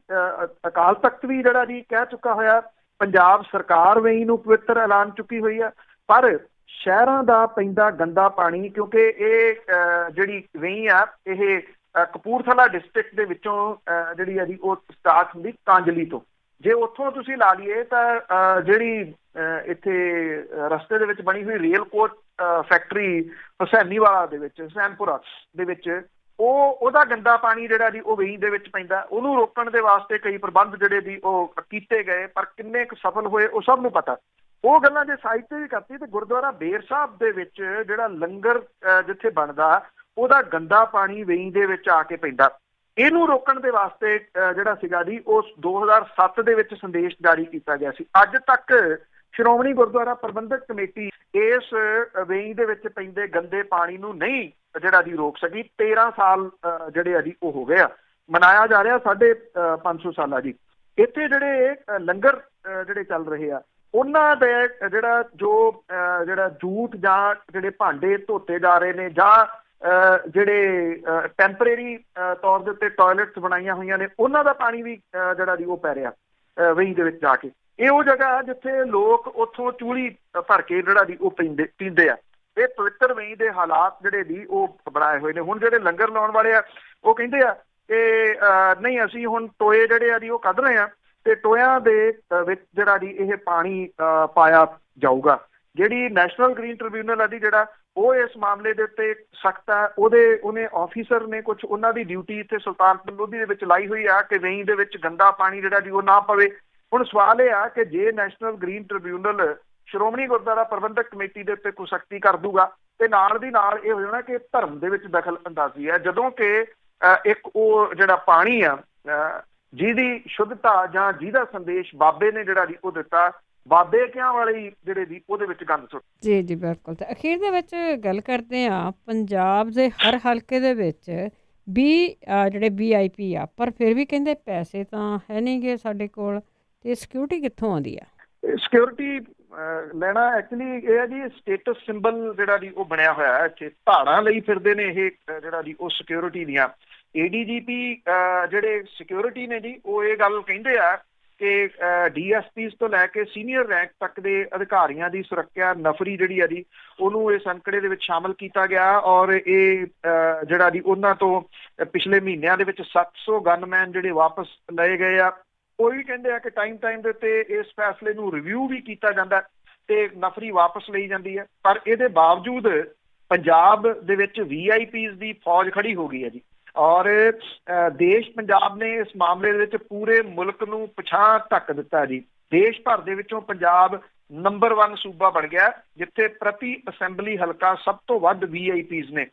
ਅਕਾਲ ਤਖਤ ਵੀ ਜਿਹੜਾ ਜੀ ਕਹਿ ਚੁੱਕਾ ਹੋਇਆ, ਪੰਜਾਬ ਸਰਕਾਰ ਵੇਈ ਨੂੰ ਪਵਿੱਤਰ ਐਲਾਨ ਚੁੱਕੀ ਹੋਈ ਆ, ਪਰ ਸ਼ਹਿਰਾਂ ਦਾ ਪੈਂਦਾ ਗੰਦਾ ਪਾਣੀ, ਕਿਉਂਕਿ ਇਹ ਜਿਹੜੀ ਵੇਈ ਆ ਇਹ ਕਪੂਰਥਲਾ ਡਿਸਟ੍ਰਿਕਟ ਦੇ ਵਿੱਚੋਂ ਜਿਹੜੀ ਆ ਜੀ ਉਹ ਸਟਾਰਟ ਹੁੰਦੀ ਕਾਂਜਲੀ ਤੋਂ। ਜੇ ਉੱਥੋਂ ਤੁਸੀਂ ਲਾ ਲਈਏ ਤਾਂ ਜਿਹੜੀ ਇੱਥੇ ਰਸਤੇ ਦੇ ਵਿੱਚ ਬਣੀ ਹੋਈ ਰੇਲ ਕੋਚ ਫੈਕਟਰੀ ਹੁਸੈਨੀਵਾਲਾ ਦੇ ਵਿੱਚ, ਹੁਸੈਨਪੁਰਾ ਦੇ ਵਿੱਚ, ਉਹਦਾ ਗੰਦਾ ਪਾਣੀ ਜਿਹੜਾ ਜੀ ਉਹ ਵੇਈ ਦੇ ਵਿੱਚ ਪੈਂਦਾ। ਉਹਨੂੰ ਰੋਕਣ ਦੇ ਵਾਸਤੇ ਕਈ ਪ੍ਰਬੰਧ ਜਿਹੜੇ ਜੀ ਉਹ ਕੀਤੇ ਗਏ, ਪਰ ਕਿੰਨੇ ਕੁ ਸਫਲ ਹੋਏ ਉਹ ਸਭ ਨੂੰ ਪਤਾ। ਉਹ ਗੱਲਾਂ ਜੇ ਸਾਈਡ ਤੇ ਵੀ ਕਰਤੀ ਤੇ ਗੁਰਦੁਆਰਾ ਬੇਰ ਸਾਹਿਬ ਦੇ ਵਿੱਚ ਜਿਹੜਾ ਲੰਗਰ ਜਿੱਥੇ ਬਣਦਾ ਉਹਦਾ ਗੰਦਾ ਪਾਣੀ ਵੇਈ ਦੇ ਵਿੱਚ ਆ ਕੇ ਪੈਂਦਾ। ਇਹਨੂੰ ਰੋਕਣ ਦੇ ਵਾਸਤੇ ਜਿਹੜਾ ਸੀਗਾ ਜੀ ਉਹ 2007 ਦੇ ਵਿੱਚ ਸੰਦੇਸ਼ ਜਾਰੀ ਕੀਤਾ ਗਿਆ ਸੀ। ਅੱਜ ਤੱਕ ਸ਼੍ਰੋਮਣੀ ਗੁਰਦੁਆਰਾ ਪ੍ਰਬੰਧਕ ਕਮੇਟੀ ਇਸ ਵੇਈ ਦੇ ਵਿੱਚ ਪੈਂਦੇ ਗੰਦੇ ਪਾਣੀ ਨੂੰ ਨਹੀਂ ਜਿਹੜਾ ਜੀ ਰੋਕ ਸਕੀ। 13 ਸਾਲ ਜਿਹੜੇ ਆ ਜੀ ਉਹ ਹੋ ਗਏ ਆ, ਮਨਾਇਆ ਜਾ ਰਿਹਾ 550 ਸਾਲਾ ਜੀ। ਇੱਥੇ ਜਿਹੜੇ ਲੰਗਰ ਜਿਹੜੇ ਚੱਲ ਰਹੇ ਆ ਉਹਨਾਂ ਦੇ ਜਿਹੜਾ ਜੂਠ ਜਾਂ ਜਿਹੜੇ ਭਾਂਡੇ ਧੋਤੇ ਜਾ ਰਹੇ ਨੇ ਜਾਂ ਜਿਹੜੇ ਟੈਂਪਰੇਰੀ ਤੌਰ ਦੇ ਉੱਤੇ ਟਾਇਲਟਸ ਬਣਾਈਆਂ ਹੋਈਆਂ ਨੇ ਉਹਨਾਂ ਦਾ ਪਾਣੀ ਵੀ ਜਿਹੜਾ ਜੀ ਉਹ ਪੈ ਰਿਹਾ ਵੇਈ ਦੇ ਵਿੱਚ ਜਾ ਕੇ। ਇਹ ਉਹ ਜਗ੍ਹਾ ਜਿੱਥੇ ਲੋਕ ਉੱਥੋਂ ਚੂਲੀ ਭਰ ਕੇ ਜਿਹੜਾ ਜੀ ਉਹ ਪੀਂਦੇ ਆ। ਇਹ ਪਵਿੱਤਰ ਵੇਈ ਦੇ ਹਾਲਾਤ ਜਿਹੜੇ ਜੀ ਉਹ ਬਣਾਏ ਹੋਏ ਨੇ। ਹੁਣ ਜਿਹੜੇ ਲੰਗਰ ਲਾਉਣ ਵਾਲੇ ਆ ਉਹ ਕਹਿੰਦੇ ਆ ਕਿ ਨਹੀਂ ਅਸੀਂ ਹੁਣ ਟੋਏ ਜਿਹੜੇ ਆ ਜੀ ਉਹ ਕੱਢ ਰਹੇ ਆ ਤੇ ਟੋਇਆਂ ਦੇ ਵਿੱਚ ਜਿਹੜਾ ਜੀ ਇਹ ਪਾਣੀ ਪਾਇਆ ਜਾਊਗਾ। ਜਿਹੜੀ ਨੈਸ਼ਨਲ ਗ੍ਰੀਨ ਟ੍ਰਿਬਿਊਨਲ ਆ ਜੀ ਜਿਹੜਾ ਉਹ ਇਸ ਮਾਮਲੇ ਦੇ ਉੱਤੇ ਸਖਤ ਹੈ। ਉਹਨੇ ਆਫੀਸਰ ਨੇ ਕੁਝ ਉਹਨਾਂ ਦੀ ਡਿਊਟੀ ਇੱਥੇ ਸੁਲਤਾਨਪੁਰ ਲੋਧੀ ਦੇ ਵਿੱਚ ਲਾਈ ਹੋਈ ਆ ਕਿ ਵੇਈ ਦੇ ਵਿੱਚ ਗੰਦਾ ਪਾਣੀ ਜਿਹੜਾ ਜੀ ਉਹ ਨਾ ਪਵੇ। ਹੁਣ ਸਵਾਲ ਇਹ ਆ ਕਿ ਜੇ national green tribunal Shiromani Gurdwara Prabandhak committee ਦੇ ਉੱਤੇ ਕੋਈ ਸਖਤੀ ਕਰ ਦੂਗਾ ਤੇ ਨਾਲ ਦੀ ਨਾਲ ਇਹ ਹੋ ਜਾਣਾ ਕਿ ਧਰਮ ਦੇ ਵਿੱਚ ਦਖਲ ਅੰਦਾਜ਼ੀ ਹੈ, ਜਦੋਂ ਕਿ ਇੱਕ ਉਹ ਜਿਹੜਾ ਪਾਣੀ ਆ ਜਿਹਦੀ ਸ਼ੁੱਧਤਾ ਜਾਂ ਜਿਹਦਾ ਸੰਦੇਸ਼ ਬਾਬੇ ਨੇ ਜਿਹੜਾ ਜੀ ਉਹ ਦਿੱਤਾ, ਬਾਬੇ ਕਿਆਂ ਵਾਲੀ ਜਿਹੜੇ ਜੀ ਉਹਦੇ ਵਿੱਚ ਗੰਦ ਸੁੱਟ। ਜੀ ਬਿਲਕੁਲ। ਤੇ ਅਖੀਰ ਦੇ ਵਿੱਚ ਗੱਲ ਕਰਦੇ ਹਾਂ, ਪੰਜਾਬ ਦੇ ਹਰ ਹਲਕੇ ਦੇ ਵਿੱਚ ਜਿਹੜੇ VIP ਆ, ਪਰ ਫਿਰ ਵੀ ਕਹਿੰਦੇ ਪੈਸੇ ਤਾਂ ਹੈ ਨਹੀਂ ਗੇ ਸਾਡੇ ਕੋਲ, ਤੇ ਸਿਕਿਉਰਿਟੀ ਕਿੱਥੋਂ ਆਉਂਦੀ ਆ? ਸਿਕਿਉਰਿਟੀ ਲੈਣਾ ਐਕਚੁਅਲੀ ਇਹ ਹੈ ਜੀ ਸਟੇਟਸ ਸਿੰਬਲ ਜਿਹੜਾ ਜੀ ਉਹ ਬਣਿਆ ਹੋਇਆ ਹੈ ਇੱਥੇ, ਧਾੜਾਂ ਲਈ ਫਿਰਦੇ ਨੇ ਇਹ ਜਿਹੜਾ ਜੀ ਉਹ ਸਿਕਿਉਰਿਟੀ ਦੀਆਂ। ADGP ਜਿਹੜੇ ਸਿਕਿਉਰਿਟੀ ਨੇ ਜੀ ਉਹ ਇਹ ਗੱਲ ਕਹਿੰਦੇ ਆ ਕਿ DSPs ਤੋਂ ਲੈ ਕੇ ਸੀਨੀਅਰ ਰੈਂਕ ਤੱਕ ਦੇ ਅਧਿਕਾਰੀਆਂ ਦੀ ਸੁਰੱਖਿਆ ਨਫਰੀ ਜਿਹੜੀ ਆ ਜੀ ਉਹਨੂੰ ਇਸ ਅੰਕੜੇ ਦੇ ਵਿੱਚ ਸ਼ਾਮਲ ਕੀਤਾ ਗਿਆ। ਔਰ ਇਹ ਜਿਹੜਾ ਜੀ ਉਹਨਾਂ ਤੋਂ ਪਿਛਲੇ ਮਹੀਨਿਆਂ ਦੇ ਵਿੱਚ 700 ਗਨਮੈਨ ਜਿਹੜੇ ਵਾਪਸ ਲਏ ਗਏ ਆ। ਉਹ ਵੀ ਕਹਿੰਦੇ ਆ ਕਿ ਟਾਈਮ ਦੇ ਉੱਤੇ ਇਸ ਫੈਸਲੇ ਨੂੰ ਰਿਵਿਊ ਵੀ ਕੀਤਾ ਜਾਂਦਾ ਤੇ ਨਫਰੀ ਵਾਪਸ ਲਈ ਜਾਂਦੀ ਹੈ। ਪਰ ਇਹਦੇ ਬਾਵਜੂਦ ਪੰਜਾਬ ਦੇ ਵਿੱਚ VIPs ਦੀ ਫੌਜ ਖੜੀ ਹੋ ਗਈ ਹੈ ਜੀ। ਔਰ ਦੇਸ਼ ਪੰਜਾਬ ਨੇ ਇਸ ਮਾਮਲੇ ਦੇ ਵਿੱਚ ਪੂਰੇ ਮੁਲਕ ਨੂੰ ਪਿਛਾਂਹ ਧੱਕ ਦਿੱਤਾ ਜੀ। ਦੇਸ਼ ਭਰ ਦੇ ਵਿੱਚੋਂ ਪੰਜਾਬ ਨੰਬਰ 1 ਸੂਬਾ ਬਣ ਗਿਆ ਜਿੱਥੇ ਪ੍ਰਤੀ ਅਸੈਂਬਲੀ ਹਲਕਾ ਸਭ ਤੋਂ ਵੱਧ VIPs ਨੇ।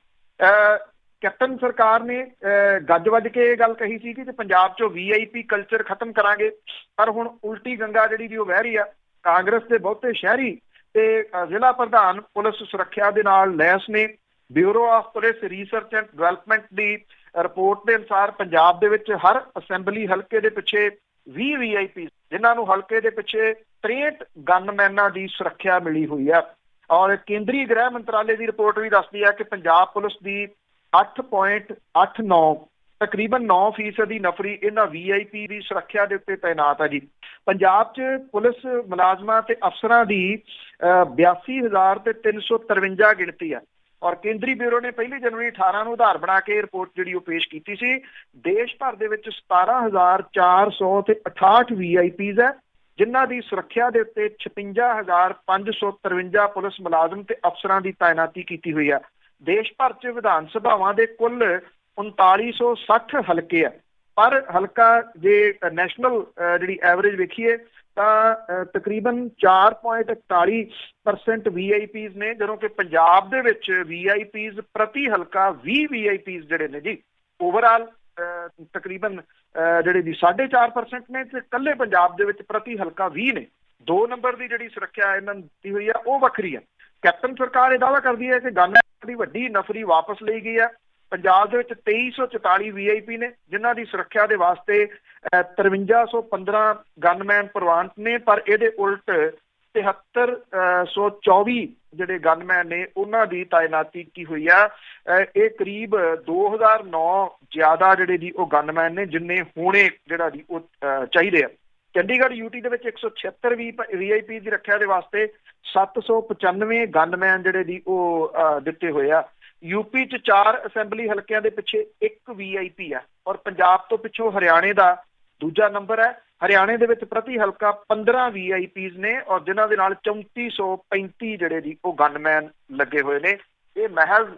ਕੈਪਟਨ ਸਰਕਾਰ ਨੇ ਗੱਜ ਵੱਜ ਕੇ ਇਹ ਗੱਲ ਕਹੀ ਸੀ ਕਿ ਪੰਜਾਬ 'ਚੋਂ VIP ਕਲਚਰ ਖਤਮ ਕਰਾਂਗੇ, ਪਰ ਹੁਣ ਉਲਟੀ ਗੰਗਾ ਜਿਹੜੀ ਜੀ ਉਹ ਵਹਿ ਰਹੀ ਆ। ਕਾਂਗਰਸ ਦੇ ਬਹੁਤੇ ਸ਼ਹਿਰੀ ਤੇ ਜ਼ਿਲ੍ਹਾ ਪ੍ਰਧਾਨ ਪੁਲਿਸ ਸੁਰੱਖਿਆ ਦੇ ਨਾਲ ਲੈਸ ਨੇ। Bureau of police research and development the report ਦੇ ਅਨੁਸਾਰ ਪੰਜਾਬ ਦੇ ਵਿੱਚ ਹਰ ਅਸੈਂਬਲੀ ਹਲਕੇ ਦੇ ਪਿੱਛੇ 20 VIP ਜਿਨ੍ਹਾਂ ਨੂੰ ਹਲਕੇ ਦੇ ਪਿੱਛੇ 63 ਗਨਮੈਨਾਂ ਦੀ ਸੁਰੱਖਿਆ ਮਿਲੀ ਹੋਈ ਹੈ। ਔਰ ਕੇਂਦਰੀ ਗ੍ਰਹਿ ਮੰਤਰਾਲੇ ਦੀ ਰਿਪੋਰਟ ਵੀ ਦੱਸਦੀ ਹੈ ਕਿ ਪੰਜਾਬ ਪੁਲਿਸ ਦੀ 8.89 ਤਕਰੀਬਨ 9% ਦੀ ਨਫਰੀ ਇਹਨਾਂ VIP ਦੀ ਸੁਰੱਖਿਆ ਦੇ ਉੱਤੇ ਤਾਇਨਾਤ ਹੈ ਜੀ। ਪੰਜਾਬ 'ਚ ਪੁਲਿਸ ਮੁਲਾਜ਼ਮਾਂ ਤੇ ਅਫਸਰਾਂ ਦੀ 82,353 ਗਿਣਤੀ ਹੈ। ਔਰ ਕੇਂਦਰੀ ਬਿਊਰੋ ਨੇ 1 ਜਨਵਰੀ 18 ਨੂੰ ਆਧਾਰ ਬਣਾ ਕੇ ਰਿਪੋਰਟ ਜਿਹੜੀ ਉਹ ਪੇਸ਼ ਕੀਤੀ ਸੀ। ਦੇਸ਼ ਭਰ ਦੇ ਵਿੱਚ 17,468 VIPs ਹੈ ਜਿਨ੍ਹਾਂ ਦੀ ਸੁਰੱਖਿਆ ਦੇ ਉੱਤੇ 56,553 ਪੁਲਿਸ ਮੁਲਾਜ਼ਮ ਤੇ ਅਫਸਰਾਂ ਦੀ ਤਾਇਨਾਤੀ ਕੀਤੀ ਹੋਈ ਹੈ। ਦੇਸ਼ ਭਰ 'ਚ ਵਿਧਾਨ ਸਭਾਵਾਂ ਦੇ ਕੁੱਲ 3960 ਹਲਕੇ ਆ, ਪਰ ਹਲਕਾ ਜੇ ਨੈਸ਼ਨਲ ਜਿਹੜੀ ਐਵਰੇਜ ਵੇਖੀਏ ਤਾਂ ਤਕਰੀਬਨ 4.41% VIPs ਨੇ, ਜਦੋਂ ਕਿ ਪੰਜਾਬ ਦੇ ਵਿੱਚ VIPs ਪ੍ਰਤੀ ਹਲਕਾ 20 VIPs ਜਿਹੜੇ ਨੇ ਜੀ ਓਵਰਆਲ ਤਕਰੀਬਨ ਜਿਹੜੇ ਜੀ 4.5% ਨੇ ਤੇ ਇਕੱਲੇ ਪੰਜਾਬ ਦੇ ਵਿੱਚ ਪ੍ਰਤੀ ਹਲਕਾ 20 ਨੇ। 2 ਨੰਬਰ ਦੀ ਜਿਹੜੀ ਸੁਰੱਖਿਆ ਇਹਨਾਂ ਨੂੰ ਦਿੱਤੀ ਹੋਈ ਆ ਉਹ ਵੱਖਰੀ ਆ। ਕੈਪਟਨ ਸਰਕਾਰ ਇਹ ਦਾਅਵਾ ਕਰਦੀ ਹੈ ਕਿ ਗਨਮੈਨ ਦੀ ਵੱਡੀ ਨਫਰੀ ਵਾਪਸ ਲਈ ਗਈ ਹੈ। ਪੰਜਾਬ ਦੇ ਵਿੱਚ 2344 VIP ਨੇ ਜਿਨ੍ਹਾਂ ਦੀ ਸੁਰੱਖਿਆ ਦੇ ਵਾਸਤੇ 5315 ਗਨਮੈਨ ਪ੍ਰਵਾਨਿਤ ਨੇ, ਪਰ ਇਹਦੇ ਉਲਟ 7324 ਜਿਹੜੇ ਗਨਮੈਨ ਨੇ ਉਹਨਾਂ ਦੀ ਤਾਇਨਾਤੀ ਕੀਤੀ ਹੋਈ ਆ। ਇਹ ਕਰੀਬ 2009 ਜ਼ਿਆਦਾ ਜਿਹੜੇ ਜੀ ਉਹ ਗਨਮੈਨ ਨੇ ਜਿੰਨੇ ਹੋਣੇ ਜਿਹੜਾ ਜੀ ਉਹ ਚਾਹੀਦੇ ਆ। ਚੰਡੀਗੜ੍ਹ UT ਦੇ ਵਿੱਚ 176 VIP ਦੀ ਰੱਖਿਆ ਦੇ ਵਾਸਤੇ 795 ਗਨਮੈਨ ਜਿਹੜੇ ਜੀ ਉਹ ਦਿੱਤੇ ਹੋਏ ਆ। UP 'ਚ 4 ਅਸੈਂਬਲੀ ਹਲਕਿਆਂ ਦੇ ਪਿੱਛੇ 1 VIP ਆ ਔਰ ਪੰਜਾਬ ਤੋਂ ਪਿੱਛੋਂ ਹਰਿਆਣੇ ਦਾ ਦੂਜਾ ਨੰਬਰ ਹੈ। ਹਰਿਆਣੇ ਦੇ ਵਿੱਚ ਪ੍ਰਤੀ ਹਲਕਾ 15 VIPs ਨੇ ਔਰ ਜਿਨ੍ਹਾਂ ਦੇ ਨਾਲ 3435 ਜਿਹੜੇ ਜੀ ਉਹ ਗਨਮੈਨ ਲੱਗੇ ਹੋਏ ਨੇ। ਇਹ ਮਹਿਜ਼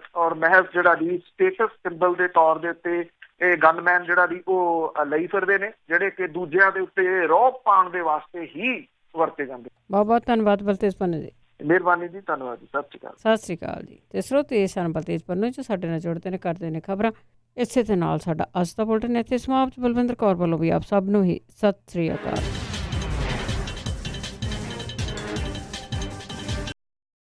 ਜਿਹੜਾ ਜੀ ਸਟੇਟਸ ਸਿੰਬਲ ਦੇ ਤੌਰ ਦੇ ਉੱਤੇ ਇਹ ਗਨਮੈਨ ਜਿਹੜਾ ਜੀ ਉਹ ਲਈ ਫਿਰਦੇ ਨੇ, ਜਿਹੜੇ ਕਿ ਦੂਜਿਆਂ ਦੇ ਉੱਤੇ ਰੋਹ ਪਾਉਣ ਦੇ ਵਾਸਤੇ ਹੀ ਵਰਤੇ ਜਾਂਦੇ। ਬਹੁਤ ਬਹੁਤ ਧੰਨਵਾਦ ਬਲਤੇਜ ਪੰਨੂ ਜੀ। ਮਿਹਰਬਾਨੀ ਜੀ, ਧੰਨਵਾਦ ਜੀ, ਸਤਿ ਸ਼੍ਰੀ ਅਕਾਲ। ਸਤਿ ਸ਼੍ਰੀ ਅਕਾਲ ਜੀ। ਤੇ ਸਰੋਤੇ ਸਨ ਬਲਤੇਜ ਪੰਨੂ ਜੀ ਸਾਡੇ ਨਾਲ ਜੁੜਦੇ ਨੇ, ਕਰਦੇ ਨੇ ਖਬਰਾਂ। ਇਸੇ ਦੇ ਨਾਲ ਸਾਡਾ ਅੱਜ ਦਾ ਬੁਲਟਨ ਇੱਥੇ ਸਮਾਪਤ। ਬਲਵਿੰਦਰ ਕੌਰ ਵੱਲੋਂ ਵੀ ਆਪ ਸਭ ਨੂੰ ਹੀ ਸਤਿ ਸ਼੍ਰੀ ਅਕਾਲ।